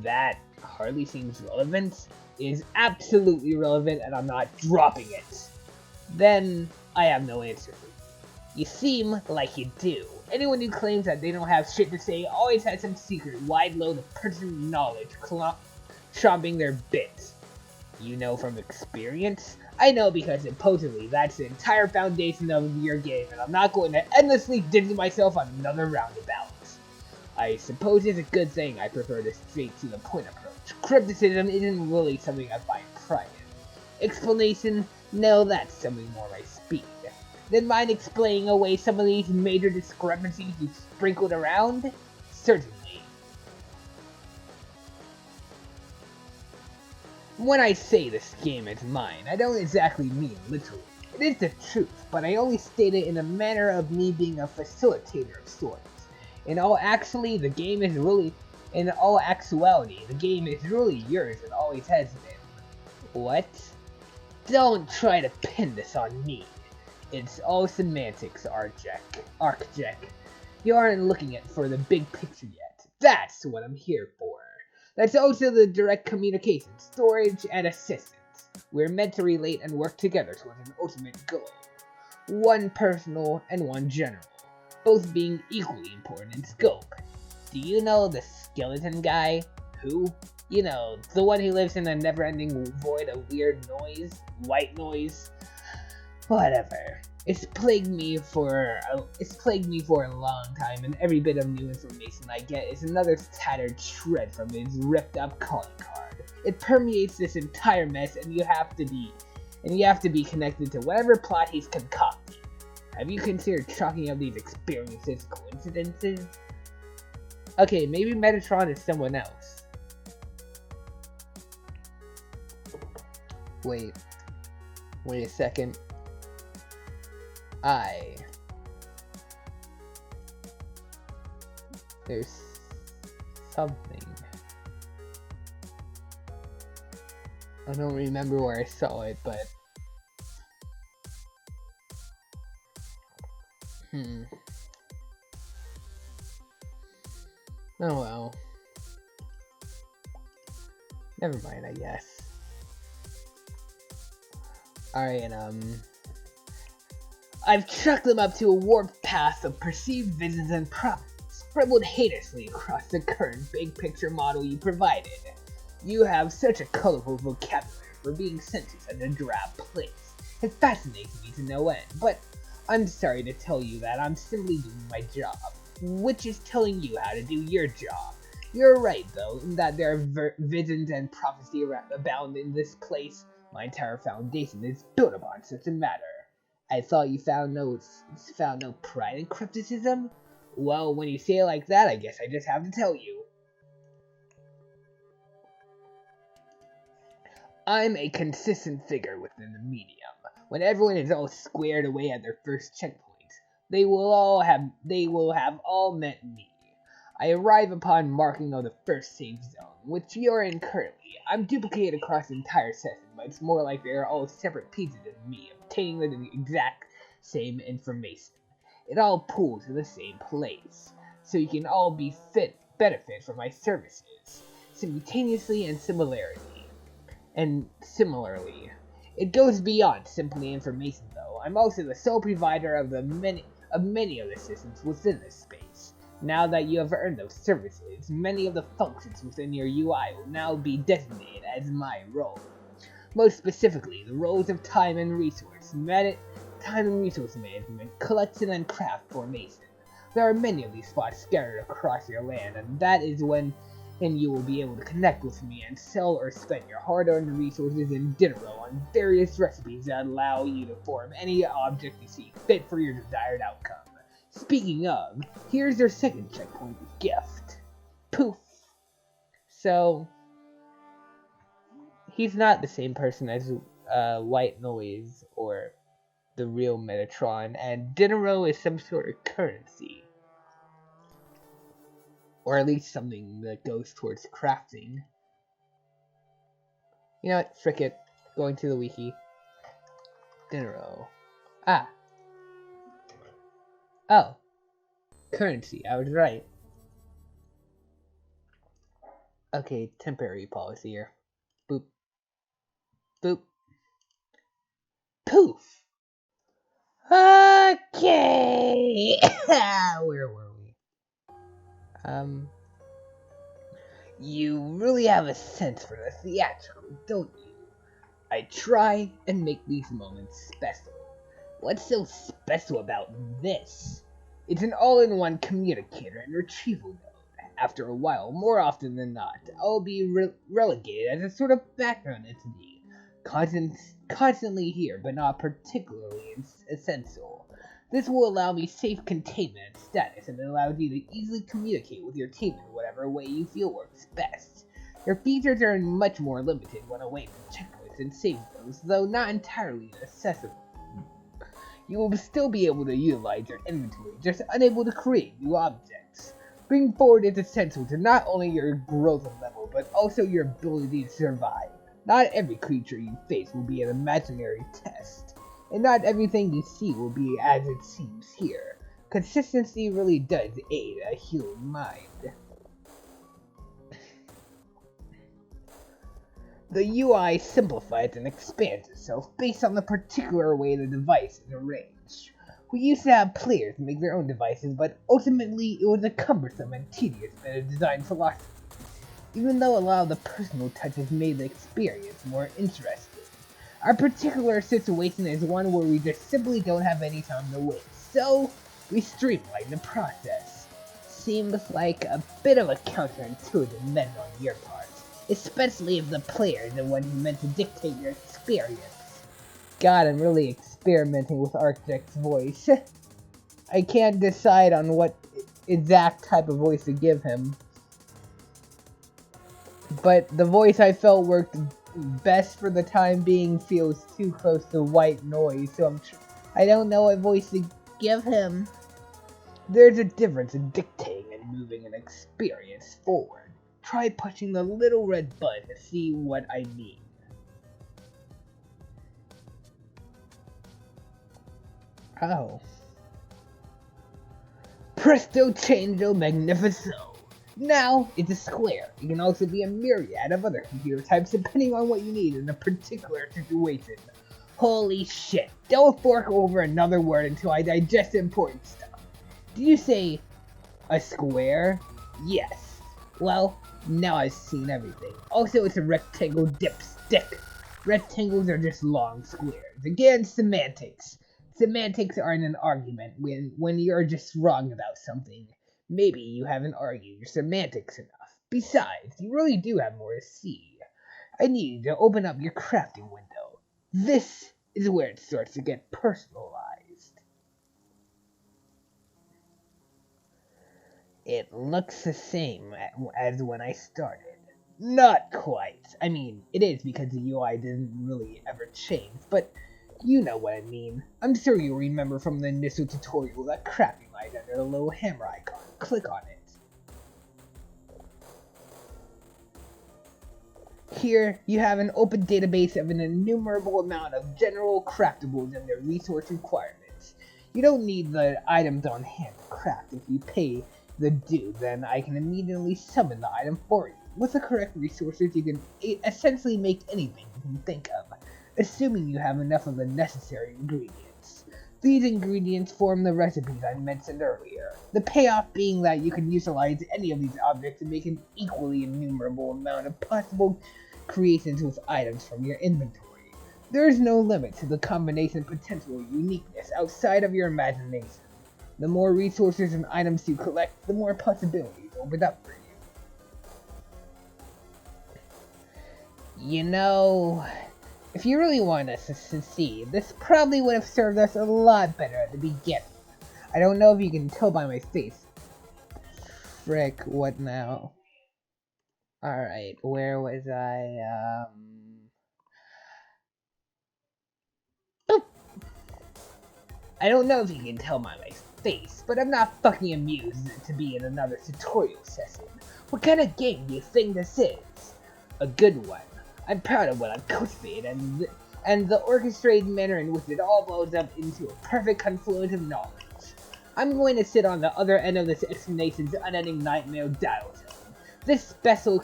[SPEAKER 1] That hardly seems relevant. It is absolutely relevant, and I'm not dropping it. Then, I have no answer for you. You seem like you do. Anyone who claims that they don't have shit to say always has some secret wide load of personal knowledge chomping their bits. You know from experience? I know because supposedly that's the entire foundation of your game, and I'm not going to endlessly dizzy myself on another roundabout. I suppose it's a good thing I prefer the straight to the point approach. Crypticism isn't really something I find pride in. Explanation? No, that's something more my speed. Then mind explaining away some of these major discrepancies you sprinkled around? Certainly. When I say this game is mine, I don't exactly mean literally. It is the truth, but I only state it in a manner of me being a facilitator of sorts. In all actuality, the game is really yours and always has been. What? Don't try to pin this on me. It's all semantics, Architect. You aren't looking for the big picture yet. That's what I'm here for. That's also the direct communication, storage, and assistance. We're meant to relate and work together towards an ultimate goal. One personal and one general, both being equally important in scope. Do you know the skeleton guy? Who? You know, the one who lives in a never-ending void of weird noise, white noise. Whatever. It's plagued me for a long time, and every bit of new information I get is another tattered shred from his ripped-up calling card. It permeates this entire mess, and you have to be connected to whatever plot he's concocting. Have you considered chalking up these experiences coincidences? Okay, maybe Metatron is someone else. Wait a second. There's something. I don't remember where I saw it, but oh well. Never mind, I guess. Alright, I've chucked them up to a warped path of perceived visions and profits, scribbled heinously across the current big picture model you provided. You have such a colorful vocabulary for being sent to such a drab place. It fascinates me to no end, but I'm sorry to tell you that I'm simply doing my job, which is telling you how to do your job. You're right, though, in that there are visions and prophecy abound in this place. My entire foundation is built upon such a matter. I thought you found no pride in crypticism? Well, when you say it like that, I guess I just have to tell you. I'm a consistent figure within the medium. When everyone is all squared away at their first checkpoint, they will have all met me. I arrive upon marking of the first safe zone, which you're in currently. I'm duplicated across the entire session, but it's more like they are all separate pieces of me, obtaining the exact same information. It all pools to the same place, so you can all benefit from my services, simultaneously and similarly. It goes beyond simply information, though. I'm also the sole provider of many of the systems within this space. Now that you have earned those services, many of the functions within your UI will now be designated as my role. Most specifically, the roles of time and resource management, collection, and craft formation. There are many of these spots scattered across your land, and that is when you will be able to connect with me and sell or spend your hard-earned resources in Dinero on various recipes that allow you to form any object you see fit for your desired outcome. Speaking of, here's your second checkpoint gift. Poof. So, he's not the same person as White Noise or the real Metatron, and Dinero is some sort of currency. Or at least something that goes towards crafting. You know what? Frick it. Going to the wiki. Dinero. Ah. Oh. Currency. I was right. Okay, temporary policy here. Boop. Boop. Poof! Okay! Where were we? You really have a sense for the theatrical, don't you? I try and make these moments special. What's so special about this? It's an all-in-one communicator and retrieval node. After a while, more often than not, I'll be relegated as a sort of background entity, constantly here, but not particularly essential. This will allow me safe containment and status, and it allows you to easily communicate with your team in whatever way you feel works best. Your features are much more limited when away from checkpoints and save zones, though not entirely inaccessible. You will still be able to utilize your inventory, just unable to create new objects. Bringing forward is essential to not only your growth level, but also your ability to survive. Not every creature you face will be an imaginary test, and not everything you see will be as it seems here. Consistency really does aid a human mind. The UI simplifies and expands itself based on the particular way the device is arranged. We used to have players make their own devices, but ultimately it was a cumbersome and tedious bit of design philosophy, even though a lot of the personal touches made the experience more interesting. Our particular situation is one where we just simply don't have any time to waste, so we streamline the process. Seems like a bit of a counterintuitive measure on your part, especially if the player is the one who meant to dictate your experience. God, I'm really experimenting with Arctic's voice. I can't decide on what exact type of voice to give him, but the voice I felt worked best for the time being feels too close to White Noise, so I don't know what voice to give him. There's a difference in dictating and moving an experience forward. Try pushing the little red button to see what I mean. Oh. Presto changeo magnifico. Now, it's a square. It can also be a myriad of other computer types depending on what you need in a particular situation. Holy shit, don't fork over another word until I digest important stuff. Did you say a square? Yes. Well, now I've seen everything. Also, it's a rectangle dipstick. Rectangles are just long squares. Again, semantics. Semantics aren't an argument when you're just wrong about something. Maybe you haven't argued your semantics enough. Besides, you really do have more to see. I need you to open up your crafting window. This is where it starts to get personalized. It looks the same as when I started. Not quite. I mean, it is because the UI didn't really ever change, but you know what I mean. I'm sure you'll remember from the initial tutorial that crafting light under the little hammer icon. Click on it. Here, you have an open database of an innumerable amount of general craftables and their resource requirements. You don't need the items on hand to craft. If you pay the due, then I can immediately summon the item for you. With the correct resources, you can essentially make anything you can think of, assuming you have enough of the necessary ingredients. These ingredients form the recipes I mentioned earlier, the payoff being that you can utilize any of these objects to make an equally innumerable amount of possible creations with items from your inventory. There is no limit to the combination potential uniqueness outside of your imagination. The more resources and items you collect, the more possibilities open up for you. You know, if you really wanted us to succeed, this probably would have served us a lot better at the beginning. I don't know if you can tell by my face. Frick, what now? Alright, where was I? Boop. I don't know if you can tell by my face, but I'm not fucking amused to be in another tutorial session. What kind of game do you think this is? A good one. I'm proud of what I've cultivated, and the orchestrated manner in which it all blows up into a perfect confluence of knowledge. I'm going to sit on the other end of this explanation's unending nightmare dial tone. This special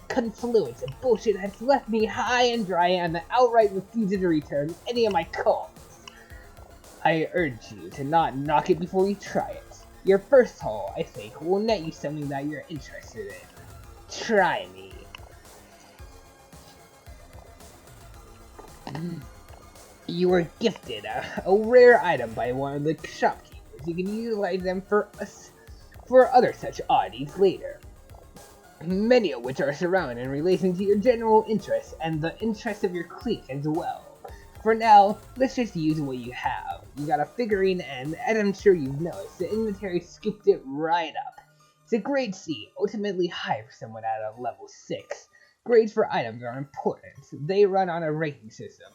[SPEAKER 1] confluence of bullshit has left me high and dry and outright refuses to return any of my calls. I urge you to not knock it before you try it. Your first haul, I think, will net you something that you're interested in. Try me. You were gifted a rare item by one of the shopkeepers. You can utilize them for other such oddities later. Many of which are surrounded in relation to your general interests and the interests of your clique as well. For now, let's just use what you have. You got a figurine and, as I'm sure you've noticed, the inventory scooped it right up. It's a grade C, ultimately high for someone at a level 6. Grades for items are important. They run on a ranking system.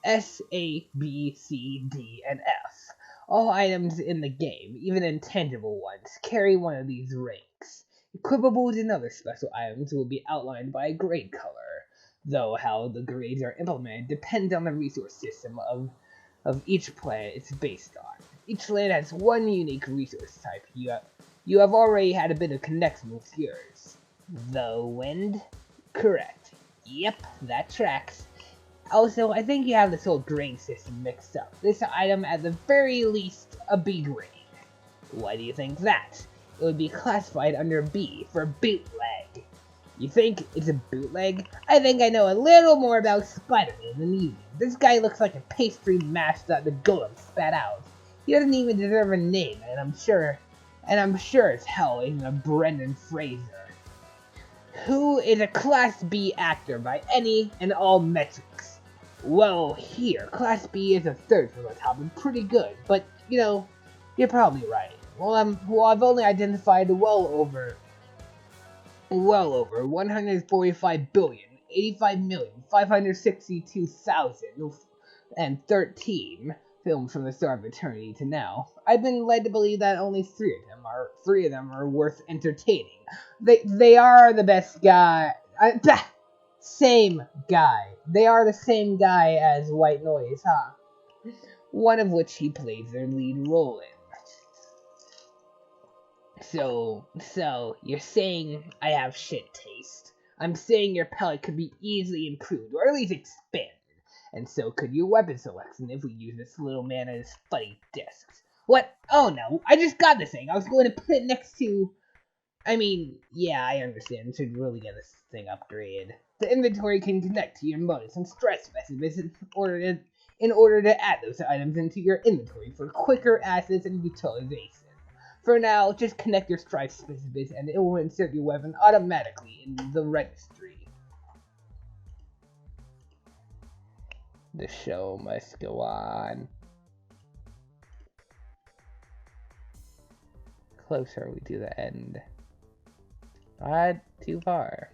[SPEAKER 1] S, A, B, C, D, and F. All items in the game, even intangible ones, carry one of these ranks. Equipables and other special items will be outlined by a grade color, though how the grades are implemented depends on the resource system of each planet it's based on. Each land has one unique resource type. You have already had a bit of connection with yours. The wind? Correct. Yep, that tracks. Also, I think you have this whole grade system mixed up. This item, at the very least, a B grade. Why do you think that? It would be classified under B for bootleg. You think it's a bootleg? I think I know a little more about Spider-Man than you do. This guy looks like a pastry mash that the golem spat out. He doesn't even deserve a name, and I'm sure as hell isn't a Brendan Fraser, who is a Class B actor by any and all metrics. Well, here, Class B is a third from the top and pretty good, but, you know, you're probably right. Well, I've only identified well over 145,085,562,013 films from the start of eternity to now. I've been led to believe that only three of them are worth entertaining. They are the best guy. Same guy. They are the same guy as White Noise, huh? One of which he plays their lead role in. So, you're saying I have shit taste. I'm saying your palette could be easily improved, or at least expanded. And so could your weapon selection if we use this little man and his funny discs. What? Oh no, I just got this thing. I was going to put it next to... I mean, yeah, I understand. We should really get this thing upgraded. The inventory can connect to your modes and stress messages in order to add those items into your inventory for quicker access and utilization. For now, just connect your strife specifics and it will insert your weapon automatically in the registry. The show must go on. Closer we to the end. Not too far.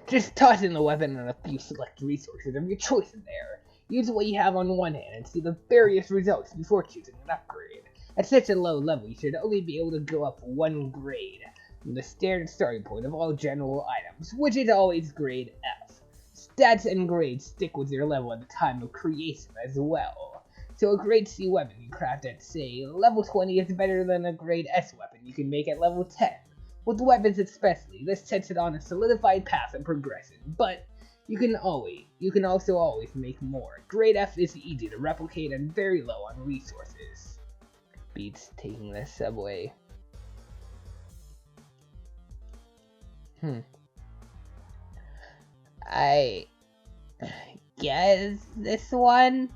[SPEAKER 1] Just toss in the weapon and a few select resources of your choice in there. Use what you have on one hand and see the various results before choosing an upgrade. At such a low level, you should only be able to go up one grade from the standard starting point of all general items, which is always grade F. Stats and grades stick with your level at the time of creation as well. So a grade C weapon you craft at, say, level 20 is better than a grade S weapon you can make at level 10. With weapons especially, this sets it on a solidified path of progression, but you can also always make more. Grade F is easy to replicate and very low on resources. Beats taking the subway.
[SPEAKER 3] I guess this one?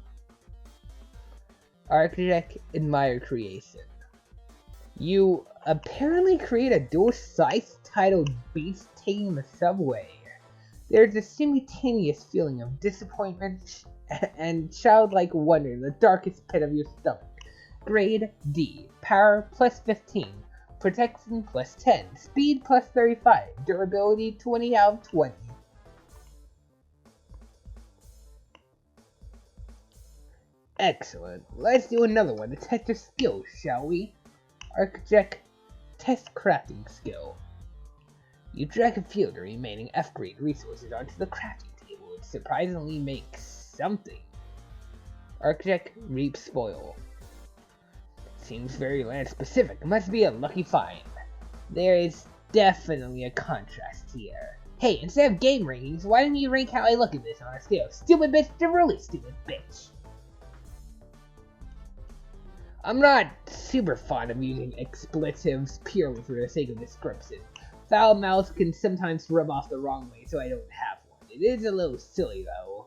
[SPEAKER 1] Architect admire creation. You apparently create a dual size titled Beats Taking the Subway. There's a simultaneous feeling of disappointment and childlike wonder in the darkest pit of your stomach. Grade D. Power plus 15. Protection plus 10. Speed plus 35. Durability 20 out of 20. Excellent. Let's do another one to test your skills, shall we? Architect test crafting skill. You drag a few of the remaining F grade resources onto the crafting table and surprisingly make something. Architect reap spoil. Seems very land specific. Must be a lucky find. There is definitely a contrast here. Hey, instead of game rankings, why don't you rank how I look at this on a scale of stupid bitch to really stupid bitch? I'm not super fond of using expletives purely for the sake of description. Foul mouth can sometimes rub off the wrong way, so I don't have one. It is a little silly though.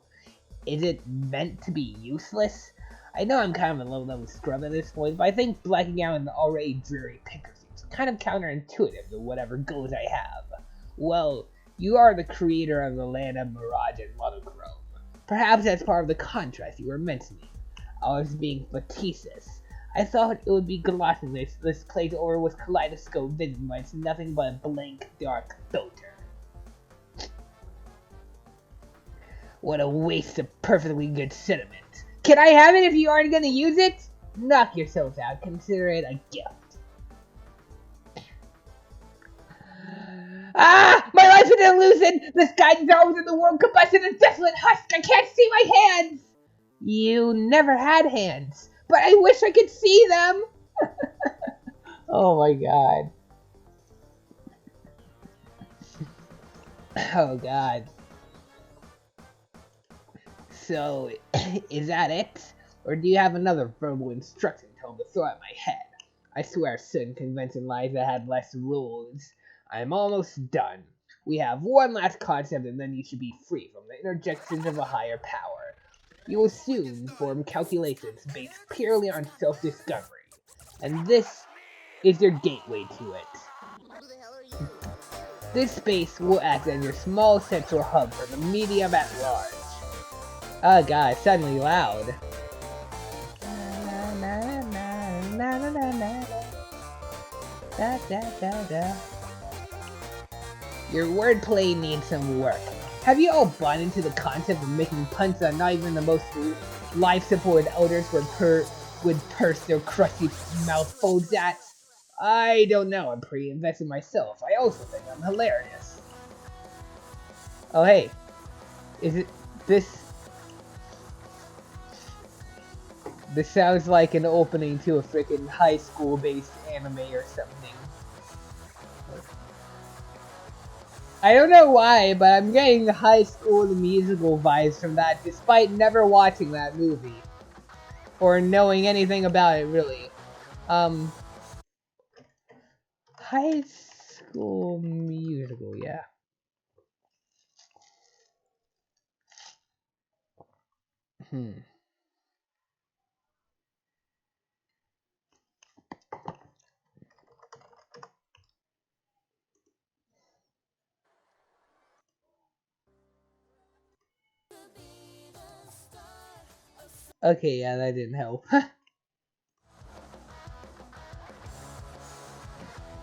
[SPEAKER 1] Is it meant to be useless? I know I'm kind of a low-level scrub at this point, but I think blacking out an already dreary picture seems kind of counterintuitive to whatever goals I have. Well, you are the creator of the land of mirage and monochrome. Perhaps that's part of the contrast you were mentioning. I was being facetious. I thought it would be glossing this place over with kaleidoscope vision, but it's nothing but a blank, dark filter. What a waste of perfectly good sentiment. Can I have it if you aren't gonna use it? Knock yourselves out, consider it a gift. Ah! My life is an illusion! The sky dissolves in the world combustion in a desolate husk! I can't see my hands! You never had hands. But I wish I could see them! Oh my god. Oh god. So, is that it? Or do you have another verbal instruction tone to throw at my head? I swear certain convention lies that had less rules. I'm almost done. We have one last concept and then you should be free from the interjections of a higher power. You will soon form calculations based purely on self-discovery. And this is your gateway to it. This space will act as your small central hub for the medium at large. Oh god, suddenly loud. Your wordplay needs some work. Have you all bought into the concept of making puns that not even the most life-supported elders would purse their crusty mouthfuls at? I don't know, I'm pretty invested myself. I also think I'm hilarious. Oh hey, is it this? This sounds like an opening to a freaking high school-based anime or something. I don't know why, but I'm getting the High School Musical vibes from that, despite never watching that movie. Or knowing anything about it, really. High School Musical, yeah. Okay, yeah, that didn't help.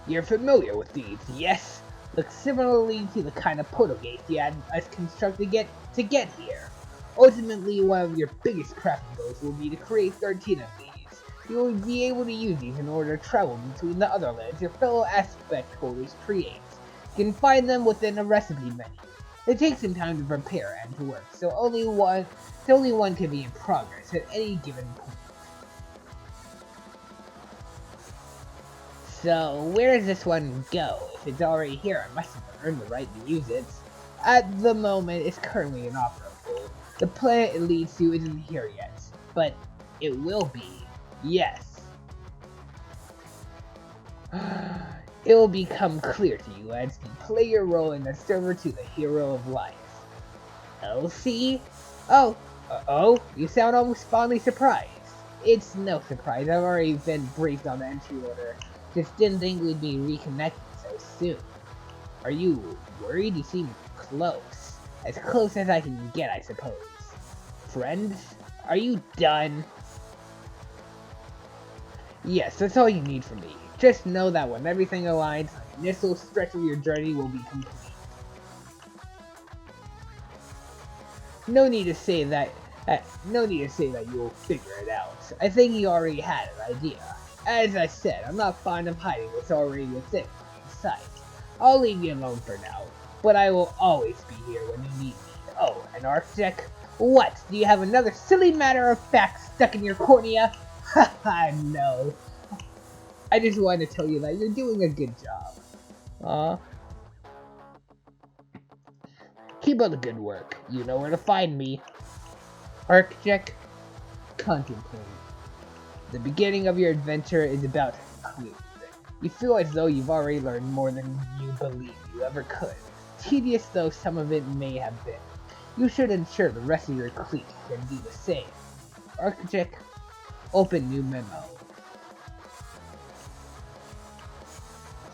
[SPEAKER 1] You're familiar with these, yes? look similarly to the kind of portal gates you had us construct to get here. Ultimately, one of your biggest crafting goals will be to create 13 of these. You will be able to use these in order to travel between the other lands your fellow aspect holders create. You can find them within a recipe menu. It takes some time to prepare and to work, so only one can be in progress at any given point.
[SPEAKER 3] So, where does this one go? If it's already here, I must have earned the right to use it.
[SPEAKER 1] At the moment, it's currently inoperable. The planet it leads to isn't here yet, but it will be. Yes. It will become clear to you as you play your role in the server to the hero of life.
[SPEAKER 3] Elsie?
[SPEAKER 1] Oh, you sound almost fondly surprised. It's no surprise, I've already been briefed on the entry order. Just didn't think we'd be reconnected so soon. Are you worried? You seem close. As close as I can get, I suppose. Friends? Are you done? Yes, that's all you need from me. Just know that when everything aligns, the initial stretch of your journey will be complete. No need to say that you will figure it out. I think you already had an idea. As I said, I'm not fond of hiding what's already within sight. I'll leave you alone for now, but I will always be here when you need me. Oh, an architect? What? Do you have another silly matter of fact stuck in your cornea? Haha, no. I just wanted to tell you that you're doing a good job. Keep up the good work. You know where to find me. Architect, contemplate. The beginning of your adventure is about to conclude. You feel as though you've already learned more than you believe you ever could. Tedious though some of it may have been. You should ensure the rest of your clique can do the same. Architect, open new memo.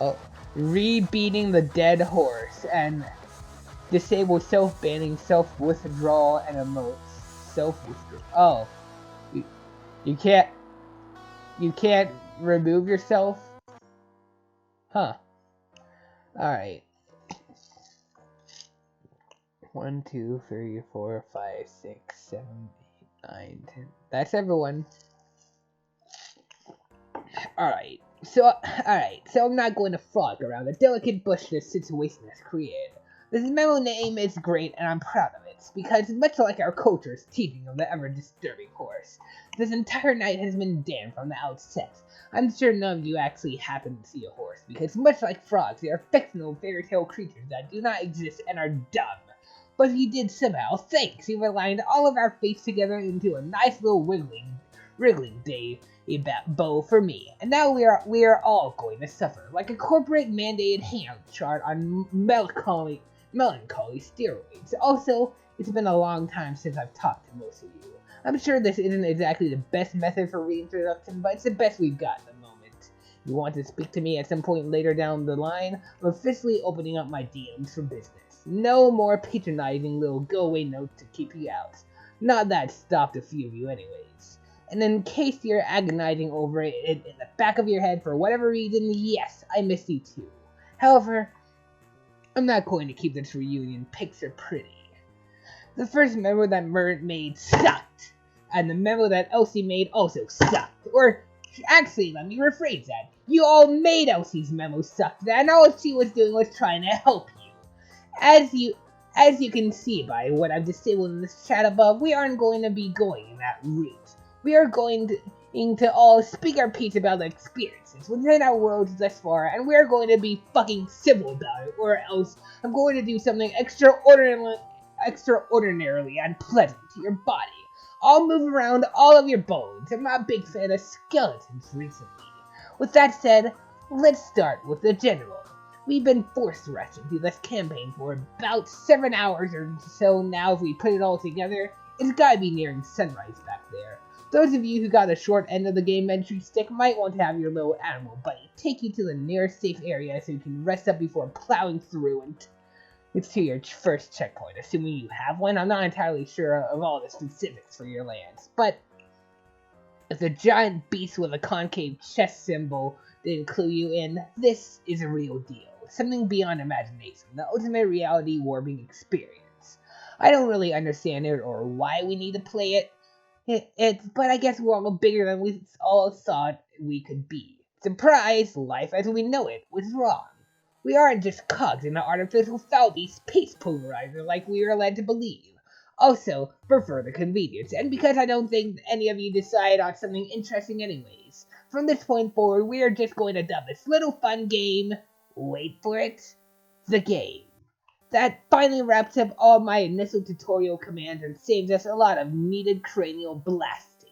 [SPEAKER 1] Oh, re-beating the dead horse and disable self-banning, self-withdrawal, and emotes. Self-withdrawal. Oh, you can't remove yourself? Huh. Alright. 1, 2, 3, 4, 5, 6, 7, 8, 9, 10. That's everyone. Alright. So I'm not going to frolic around the delicate bush this situation has created. This memo name is great and I'm proud of it, because much like our culture's teaching of the ever-disturbing horse, this entire night has been damned from the outset. I'm sure none of you actually happen to see a horse, because much like frogs, they are fictional fairy tale creatures that do not exist and are dumb. But if you did somehow, thanks, you've aligned all of our fates together into a nice little wriggling day bow for me, and now we are all going to suffer like a corporate mandated hand chart on melancholy steroids. Also, it's been a long time since I've talked to most of you. I'm sure this isn't exactly the best method for reintroduction, but it's the best we've got at the moment. You want to speak to me at some point later down the line? I'm officially opening up my DMs for business. No more patronizing little go-away notes to keep you out. Not that it stopped a few of you anyways. And in case you're agonizing over it in the back of your head for whatever reason, yes, I miss you too. However, I'm not going to keep this reunion picture pretty. The first memo that Mert made sucked, and the memo that Elsie made also sucked. Or, actually, let me rephrase that. You all made Elsie's memo suck, and all she was doing was trying to help you. As you can see by what I've disabled in this chat above, we aren't going to be going in that route. We are going to all speak our piece about the experiences within our worlds thus far, and we're going to be fucking civil about it, or else I'm going to do something extraordinarily unpleasant to your body. I'll move around all of your bones. I'm not a big fan of skeletons recently. With that said, let's start with the general. We've been forced rushed into this campaign for about 7 hours or so now. If we put it all together, it's gotta be nearing sunrise back there. Those of you who got the short end of the game entry stick might want to have your little animal buddy take you to the nearest safe area so you can rest up before plowing through and it's to your first checkpoint, assuming you have one. I'm not entirely sure of all the specifics for your lands, but if the giant beast with a concave chest symbol didn't clue you in, this is a real deal.
[SPEAKER 3] something beyond imagination, the ultimate reality warping experience. I don't really understand it or why we need to play it. But I guess we're all bigger than we all thought we could be. Surprise! Life as we know it was wrong. We aren't just cogs in an artificial Falby space pulverizer like we are led to believe. Also, for further convenience, and because I don't think any of you decide on something interesting anyways, from this point forward, we are just going to dub this little fun game, wait for it, the game. That finally wraps up all my initial tutorial commands and saves us a lot of needed cranial blasting.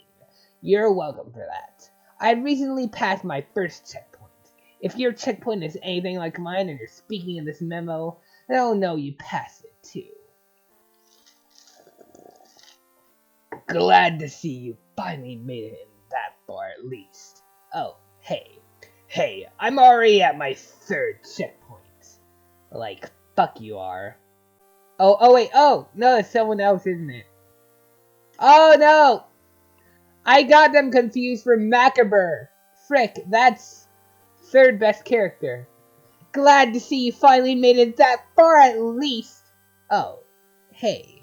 [SPEAKER 3] You're welcome for that. I recently passed my first checkpoint. If your checkpoint is anything like mine and you're speaking in this memo, then I'll know you passed it too. Glad to see you finally made it in that far at least. Oh, hey. Hey, I'm already at my third checkpoint. Like, fuck you are. Wait, no, it's someone else, isn't it? Oh, no! I got them confused for Macabre. Frick, that's third best character. Glad to see you finally made it that far at least. Oh, hey.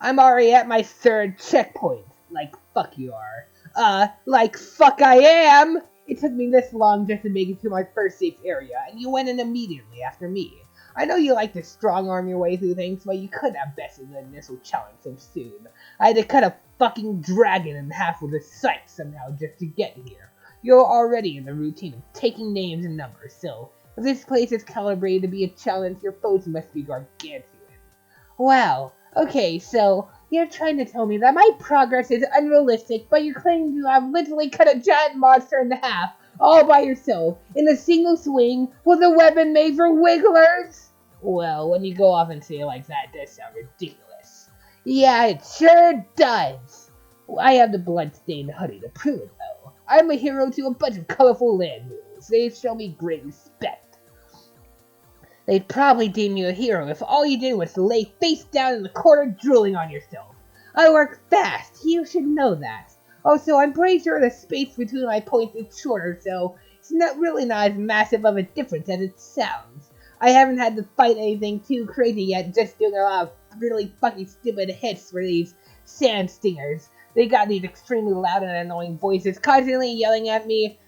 [SPEAKER 3] I'm already at my third checkpoint. Like, fuck you are. Like, fuck I am! It took me this long just to make it to my first safe area, and you went in immediately after me. I know you like to strong-arm your way through things, but you couldn't have bested the initial challenge so soon. I had to cut a fucking dragon in half with a scythe somehow just to get here. You're already in the routine of taking names and numbers, so if this place is calibrated to be a challenge, your foes must be gargantuan. Wow. Okay, so you're trying to tell me that my progress is unrealistic, but you're claiming you have literally cut a giant monster in half, all by yourself, in a single swing, with a weapon made for wigglers? Well, when you go off and say it like that, it does sound ridiculous. Yeah, it sure does. I have the blood-stained hoodie to prove it, though. I'm a hero to a bunch of colorful land moves. They show me great respect. They'd probably deem you a hero if all you did was lay face down in the corner drooling on yourself. I work fast, you should know that. Also, I'm pretty sure the space between my points is shorter, so it's not as massive of a difference as it sounds. I haven't had to fight anything too crazy yet, just doing a lot of really fucking stupid hits for these sand stingers. They got these extremely loud and annoying voices constantly yelling at me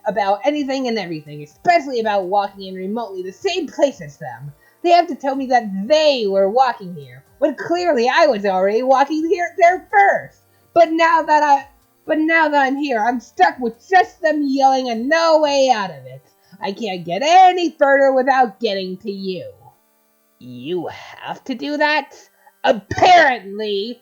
[SPEAKER 3] about anything and everything, especially about walking in remotely the same place as them. They have to tell me that they were walking here, when clearly I was already walking there first. But now that I'm here, I'm stuck with just them yelling and no way out of it. I can't get any further without getting to you. You have to do that? Apparently!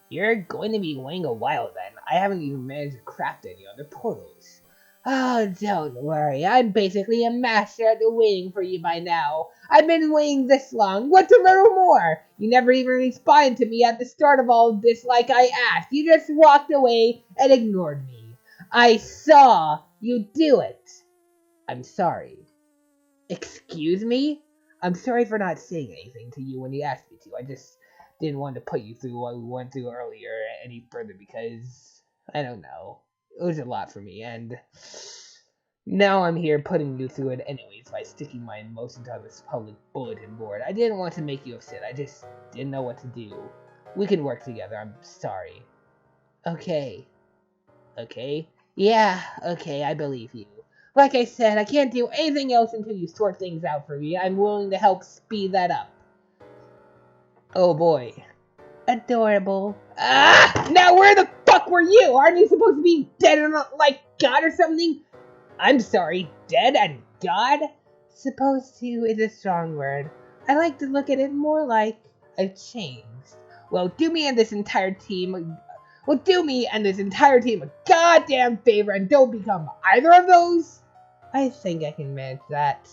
[SPEAKER 3] You're going to be waiting a while then. I haven't even managed to craft any other portals. Oh, don't worry. I'm basically a master at waiting for you by now. I've been waiting this long. What's a little more? You never even responded to me at the start of all of this like I asked. You just walked away and ignored me. I saw you do it. I'm sorry. Excuse me? I'm sorry for not saying anything to you when you asked me to. I just didn't want to put you through what we went through earlier any further because, I don't know. It was a lot for me, and now I'm here putting you through it anyways by sticking my emotions on this public bulletin board. I didn't want to make you upset. I just didn't know what to do. We can work together. I'm sorry. Okay. Yeah, okay, I believe you. Like I said, I can't do anything else until you sort things out for me. I'm willing to help speed that up. Oh boy. Adorable. Now where the fuck were you? Aren't you supposed to be dead and not like God or something? I'm sorry, dead and God? Supposed to is a strong word. I like to look at it more like I've changed. Well, do me and this entire team a goddamn favor and don't become either of those. I think I can manage that.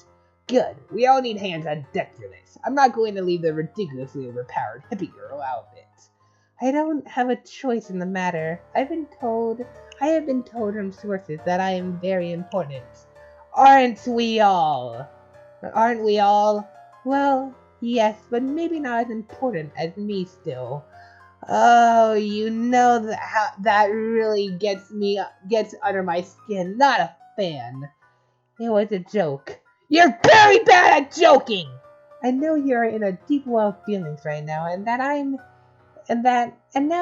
[SPEAKER 3] Good. We all need hands on deck for this. I'm not going to leave the ridiculously overpowered hippie girl out of it. I don't have a choice in the matter. I have been told from sources that I am very important. Aren't we all? Well, yes, but maybe not as important as me still. Oh, you know that really gets under my skin. Not a fan. It was a joke.
[SPEAKER 1] You're very bad at joking! I know you're in a deep well of feelings right now, and now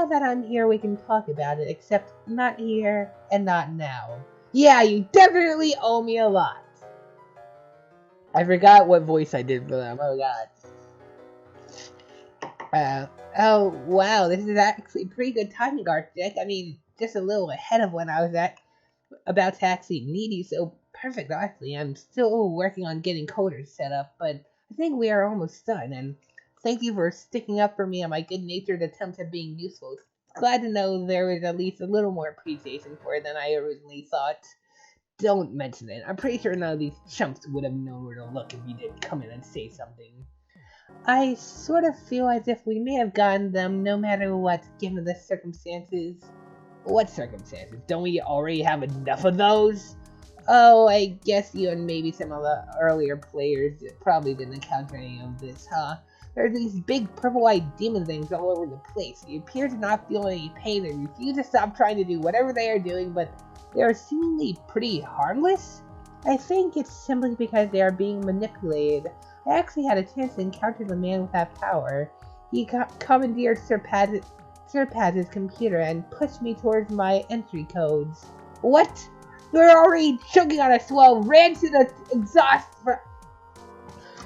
[SPEAKER 1] that I'm here we can talk about it, except not here and not now. Yeah, you definitely owe me a lot. I forgot what voice I did for them. Oh god. Oh wow, this is actually pretty good timing, Arctic. I mean, just a little ahead of when I was about to actually need you, so perfect, honestly. I'm still working on getting coders set up, but I think we are almost done, and thank you for sticking up for me on my good-natured attempt at being useful. Glad to know there was at least a little more appreciation for it than I originally thought. Don't mention it. I'm pretty sure none of these chumps would have known where to look if you didn't come in and say something. I sort of feel as if we may have gotten them no matter what, given the circumstances. What circumstances? Don't we already have enough of those? Oh, I guess you and maybe some of the earlier players probably didn't encounter any of this, huh? There are these big purple-eyed demon things all over the place. They appear to not feel any pain and refuse to stop trying to do whatever they are doing, but they are seemingly pretty harmless? I think it's simply because they are being manipulated. I actually had a chance to encounter the man with that power. He commandeered Sir Paz's computer and pushed me towards my entry codes. What? You're already choking on a swell, ran to the exhaust for...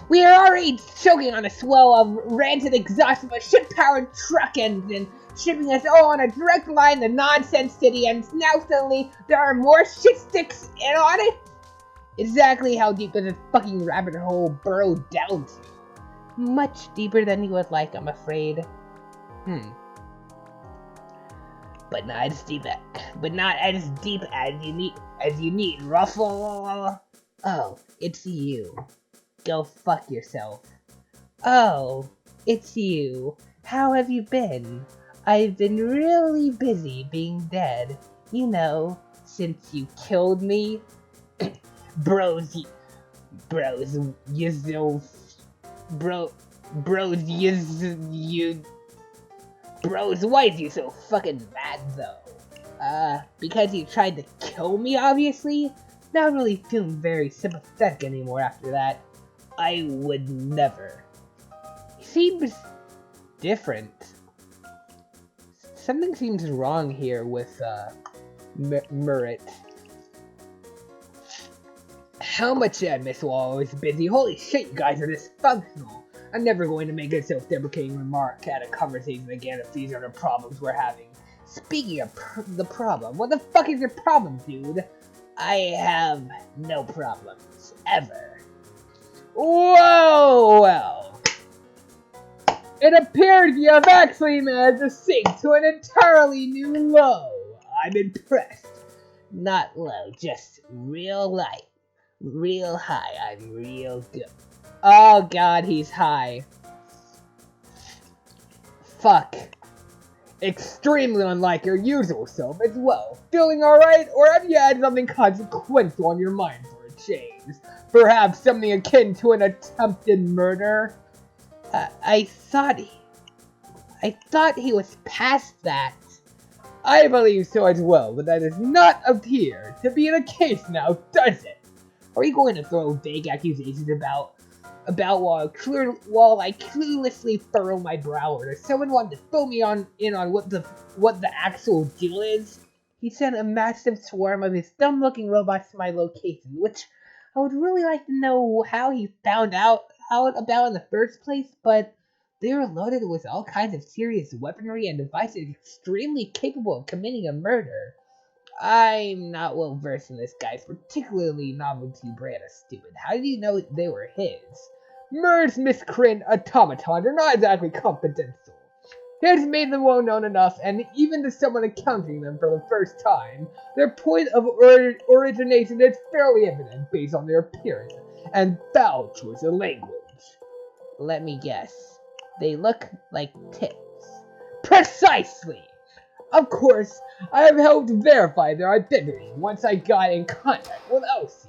[SPEAKER 1] We are already choking on a swell of ran to the exhaust of a ship-powered truck engine, shipping us all on a direct line to Nonsense City, and now suddenly there are more shit sticks in on it? Exactly how deep does this fucking rabbit hole burrow down to? Much deeper than you would like, I'm afraid. But not as deep as you need, Ruffle. Oh, it's you. Go fuck yourself. Oh, it's you. How have you been? I've been really busy being dead. You know, since you killed me. Bros, why is you so fucking mad though? Because you tried to kill me, obviously? Not really feeling very sympathetic anymore after that. I would never. He seems different. Something seems wrong here with, Murret. How much did I miss while I was busy? Holy shit, you guys are dysfunctional. I'm never going to make a self-deprecating remark at a conversation again if these are the problems we're having. Speaking of the problem, what the fuck is your problem, dude? I have no problems. Ever. Whoa! Well. It appears you have actually managed to sink to an entirely new low. I'm impressed. Not low, just real light. Real high. I'm real good. Oh god, he's high. Fuck. Extremely unlike your usual self as well. Feeling alright? Or have you had something consequential on your mind for a change? Perhaps something akin to an attempted murder? I thought he was past that. I believe so as well, but that does not appear to be the case now, does it? Are you going to throw vague accusations about while I cluelessly furrow my brow, or does someone want to fill me in on what the actual deal is? He sent a massive swarm of his dumb-looking robots to my location, which I would really like to know how he found out about in the first place, but they were loaded with all kinds of serious weaponry and devices extremely capable of committing a murder. I'm not well versed in this guy's particularly novelty brand of stupid. How do you know they were his? Mer's miscreant automatons are not exactly confidential. He has made them well known enough, and even to someone encountering them for the first time, their point of origination is fairly evident based on their appearance and foul choice of language. Let me guess. They look like tits. Precisely! Of course, I have helped verify their identity once I got in contact with Elsie.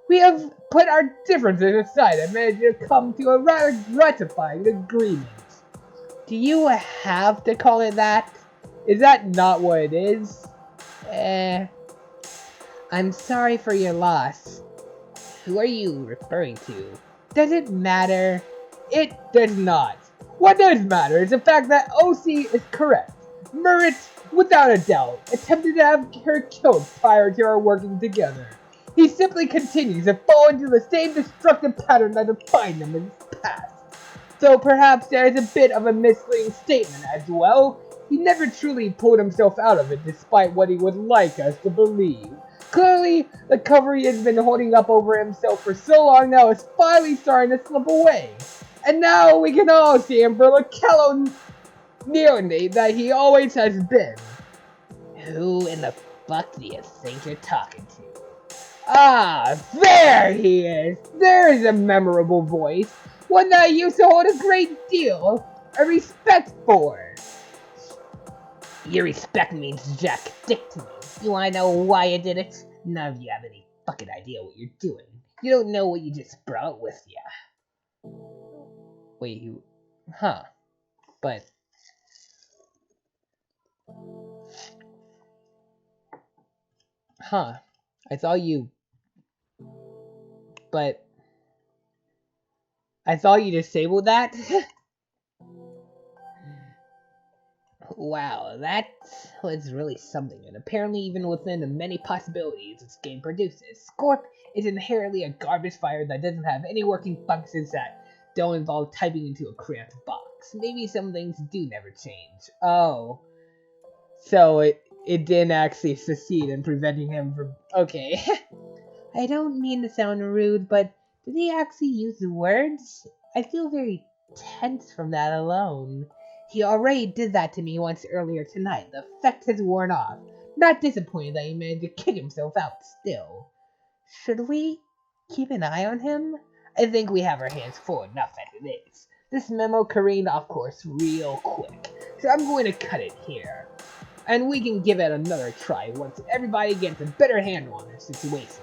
[SPEAKER 1] We have put our differences aside and managed to come to a rather gratifying agreement. Do you have to call it that? Is that not what it is? I'm sorry for your loss.
[SPEAKER 3] Who are you referring to? Does it matter? It does not. What does matter is the fact that OC is correct. Merritt, without a doubt, attempted to have her killed prior to our working together. He simply continues to fall into the same destructive pattern that defined him in his past. So perhaps there is a bit of a misleading statement as well. He never truly pulled himself out of it despite what he would like us to believe. Clearly, the cover he has been holding up over himself for so long now is finally starting to slip away. And now we can all see him for the callow neonate that he always has been. Who in the fuck do you think you're talking to? Ah, there he is! There is a memorable voice, one that I used to hold a great deal of respect for. Your respect means jack dick to me. You wanna know why I did it? None of you have any fucking idea what you're doing. You don't know what you just brought with ya. Wait, you... Huh. But... Huh. I thought you... But... I thought you disabled that? Wow, that was really something, and apparently even within the many possibilities this game produces, Scorp is inherently a garbage fire that doesn't have any working functions that don't involve typing into a cramped box. Maybe some things do never change. Oh. So it didn't actually succeed in preventing him from... Okay. I don't mean to sound rude, but did he actually use the words? I feel very tense from that alone. He already did that to me once earlier tonight. The effect has worn off. Not disappointed that he managed to kick himself out still. Should we keep an eye on him? I think we have our hands full enough as it is. This memo careened off course real quick, so I'm going to cut it here. And we can give it another try once everybody gets a better handle on their situations.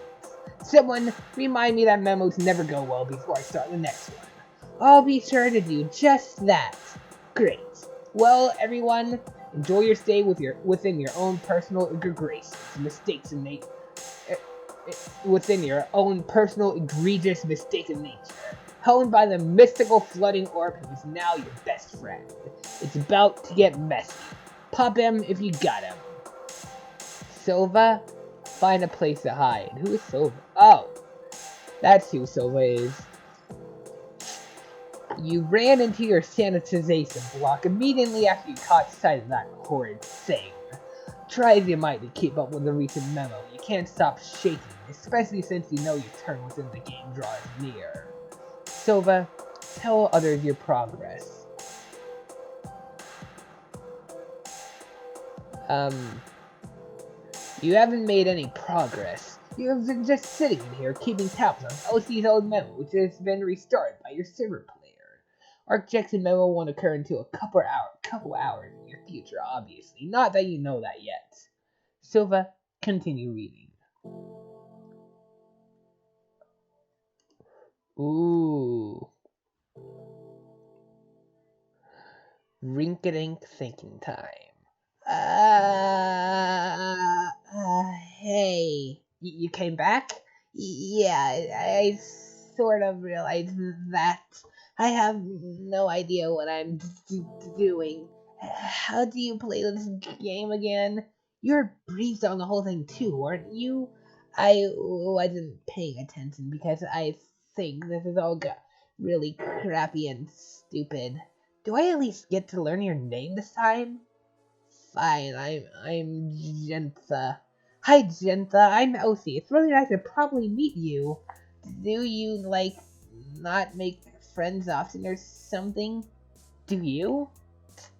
[SPEAKER 3] Someone remind me that memos never go well before I start the next one. I'll be sure to do just that. Great. Well, everyone, enjoy your stay within your own personal egregious mistakes in nature. Within your own personal egregious mistakes in nature, honed by the mystical flooding orb who is now your best friend. It's about to get messy. Pop him if you got him. Silva, find a place to hide. Who is Silva? Oh, that's who Silva is. You ran into your sanitization block immediately after you caught sight of that horrid thing. Try as you might to keep up with the recent memo, you can't stop shaking, especially since you know your turn within the game draws near. Silva, tell others your progress. You haven't made any progress. You have been just sitting in here keeping tabs on OC's old memo, which has been restarted by your server player. Arc-Jackson memo won't occur until a couple hours in your future, obviously. Not that you know that yet. Silva, continue reading. Ooh. Rink-a-dink thinking time. Hey. You came back? Yeah, I sort of realized that. I have no idea what I'm doing. How do you play this game again? You're briefed on the whole thing too, weren't you? I wasn't paying attention because I think this has all got really crappy and stupid. Do I at least get to learn your name this time? Fine, I'm Gentha. Hi Gentha, I'm Elsie. It's really nice to probably meet you. Do you, not make friends often or something? Do you?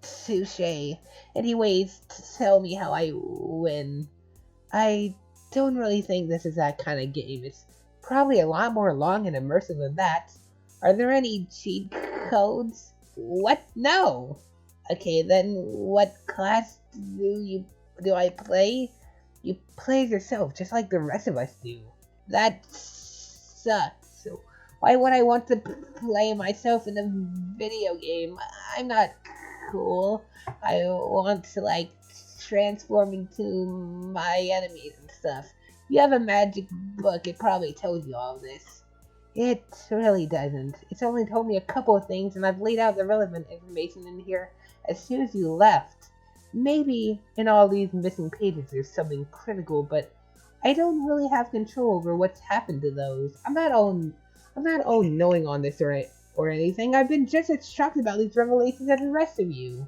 [SPEAKER 3] Touche. Anyways, tell me how I win. I don't really think this is that kind of game. It's probably a lot more long and immersive than that. Are there any cheat codes? What? No! Okay, then what class do I play? You play as yourself, just like the rest of us do. That sucks. So why would I want to play myself in a video game? I'm not cool. I want to, transform into my enemies and stuff.
[SPEAKER 1] You have a magic book, it probably tells you all this. It really doesn't. It's only told me a couple of things, and I've laid out the relevant information in here as soon as you left. Maybe in all these missing pages there's something critical, but I don't really have control over what's happened to those. I'm not all knowing on this or anything. I've been just as shocked about these revelations as the rest of you.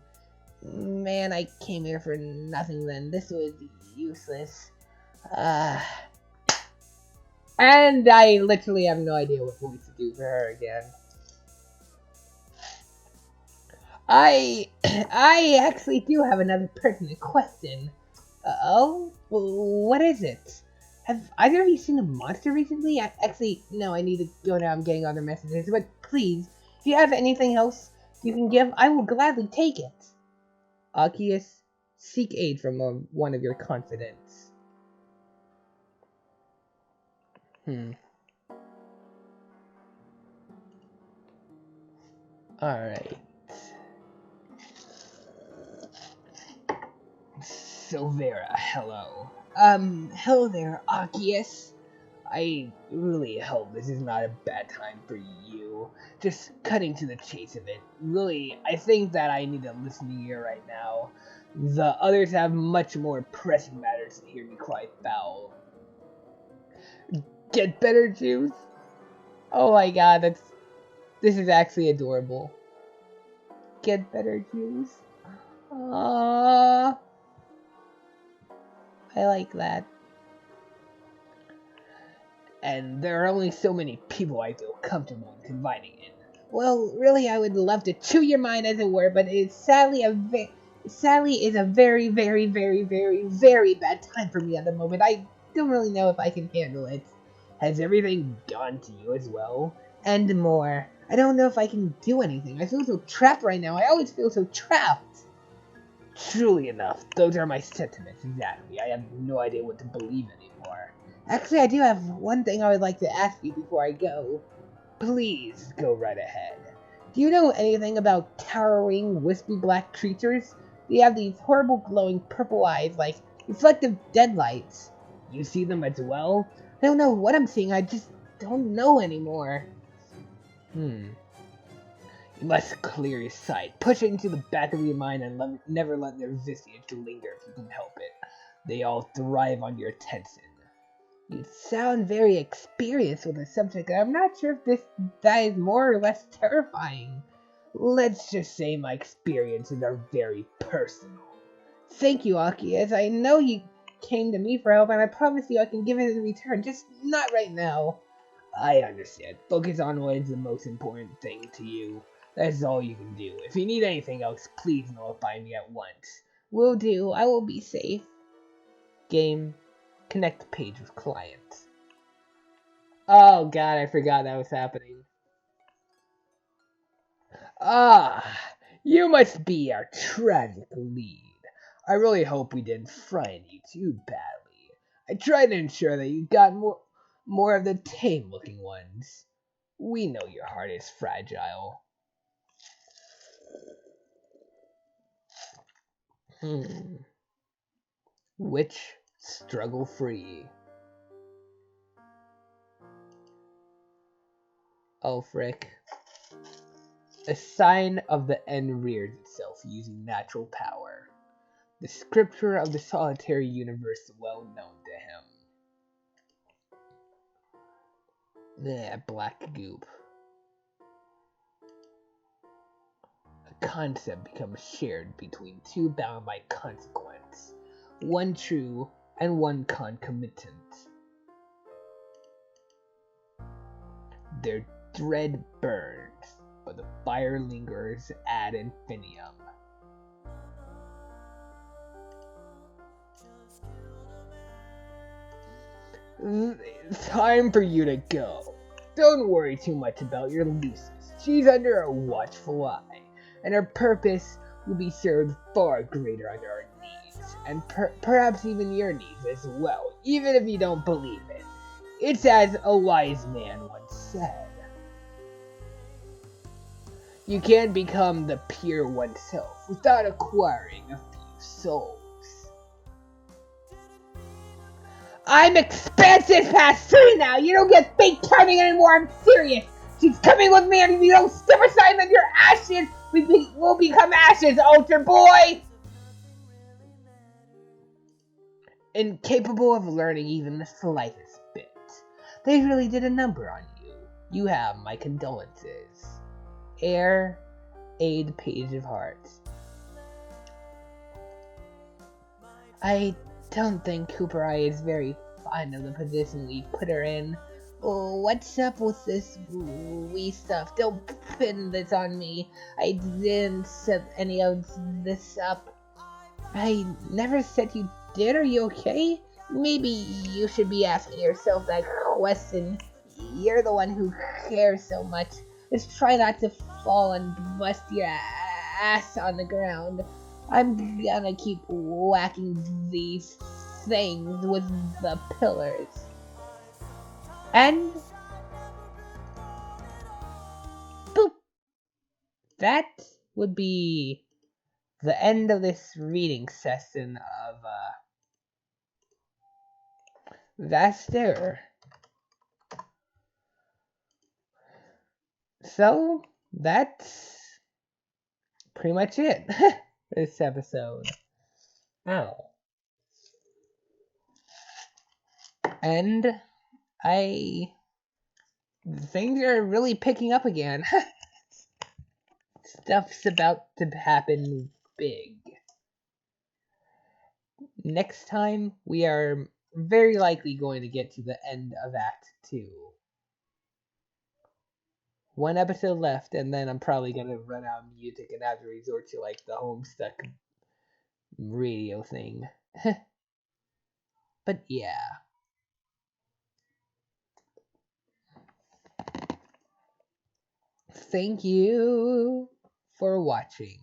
[SPEAKER 1] Man, I came here for nothing then. This was useless. And I literally have no idea what voice to do for her again. I actually do have another pertinent question. Oh? What is it? Have either of you seen a monster recently? Actually, no, I need to go now. I'm getting other messages. But please, if you have anything else you can give, I will gladly take it. Arceus, seek aid from one of your confidants. Alright. Silvera, hello. Hello there, Arceus. I really hope this is not a bad time for you. Just cutting to the chase of it. Really, I think that I need to listen to you right now. The others have much more pressing matters than hear me cry foul. Get better, Juice? Oh my god, this is actually adorable. Get better, Juice? Aww. I like that. And there are only so many people I feel comfortable in confiding in. Well, really, I would love to chew your mind, as it were, but it's sadly a very, very, very, very, very bad time for me at the moment. I don't really know if I can handle it. Has everything gone to you as well? And more. I don't know if I can do anything. I feel so trapped right now. I always feel so trapped. Truly enough, those are my sentiments, exactly. I have no idea what to believe anymore. Actually, I do have one thing I would like to ask you before I go. Please, go right ahead. Do you know anything about towering, wispy black creatures? They have these horrible glowing purple eyes like reflective deadlights. You see them as well? I don't know what I'm seeing, I just don't know anymore. You must clear your sight. Push it into the back of your mind and never let their visage linger if you can help it. They all thrive on your attention. You sound very experienced with the subject, and I'm not sure if that is more or less terrifying. Let's just say my experiences are very personal. Thank you, Arceus. I know you came to me for help, and I promise you I can give it in return, just not right now. I understand. Focus on what is the most important thing to you. That's all you can do. If you need anything else, please notify me at once. Will do. I will be safe. Game. Connect page with client. Oh god, I forgot that was happening. Ah, you must be our tragic lead. I really hope we didn't frighten you too badly. I tried to ensure that you got more of the tame-looking ones. We know your heart is fragile. Witch, struggle free. Oh, frick. A sign of the end rears itself using natural power. The scripture of the solitary universe well known to him. Black goop. A concept becomes shared between two bound by consequence, one true and one concomitant. Their dread burns, but the fire lingers ad infinitum. It's time for you to go. Don't worry too much about your Lucis. She's under a watchful eye, and her purpose will be served far greater under our needs, and perhaps even your needs as well, even if you don't believe it. It's as a wise man once said. You can't become the pure oneself without acquiring a few souls. I'm expansive past 3 now. You don't get fake timing anymore. I'm serious. She's coming with me, and if you don't step aside, then your ashes will become ashes, altar boy. Incapable of learning even the slightest bit. They really did a number on you. You have my condolences. Heir, Aid Page of Hearts. I don't think Cooper Eye is very fond of the position we put her in. Oh, what's up with this wee stuff? Don't pin this on me. I didn't set any of this up. I never said you did. Are you okay? Maybe you should be asking yourself that question. You're the one who cares so much. Just try not to fall and bust your ass on the ground. I'm gonna keep whacking these things with the pillars. And boop! That would be the end of this reading session of Vaster. So that's pretty much it for this episode. Ow. And things are really picking up again. Stuff's about to happen big. Next time, we are very likely going to get to the end of Act 2. One episode left, and then I'm probably going to run out of music and have to resort to like the Homestuck radio thing. But yeah. Thank you for watching.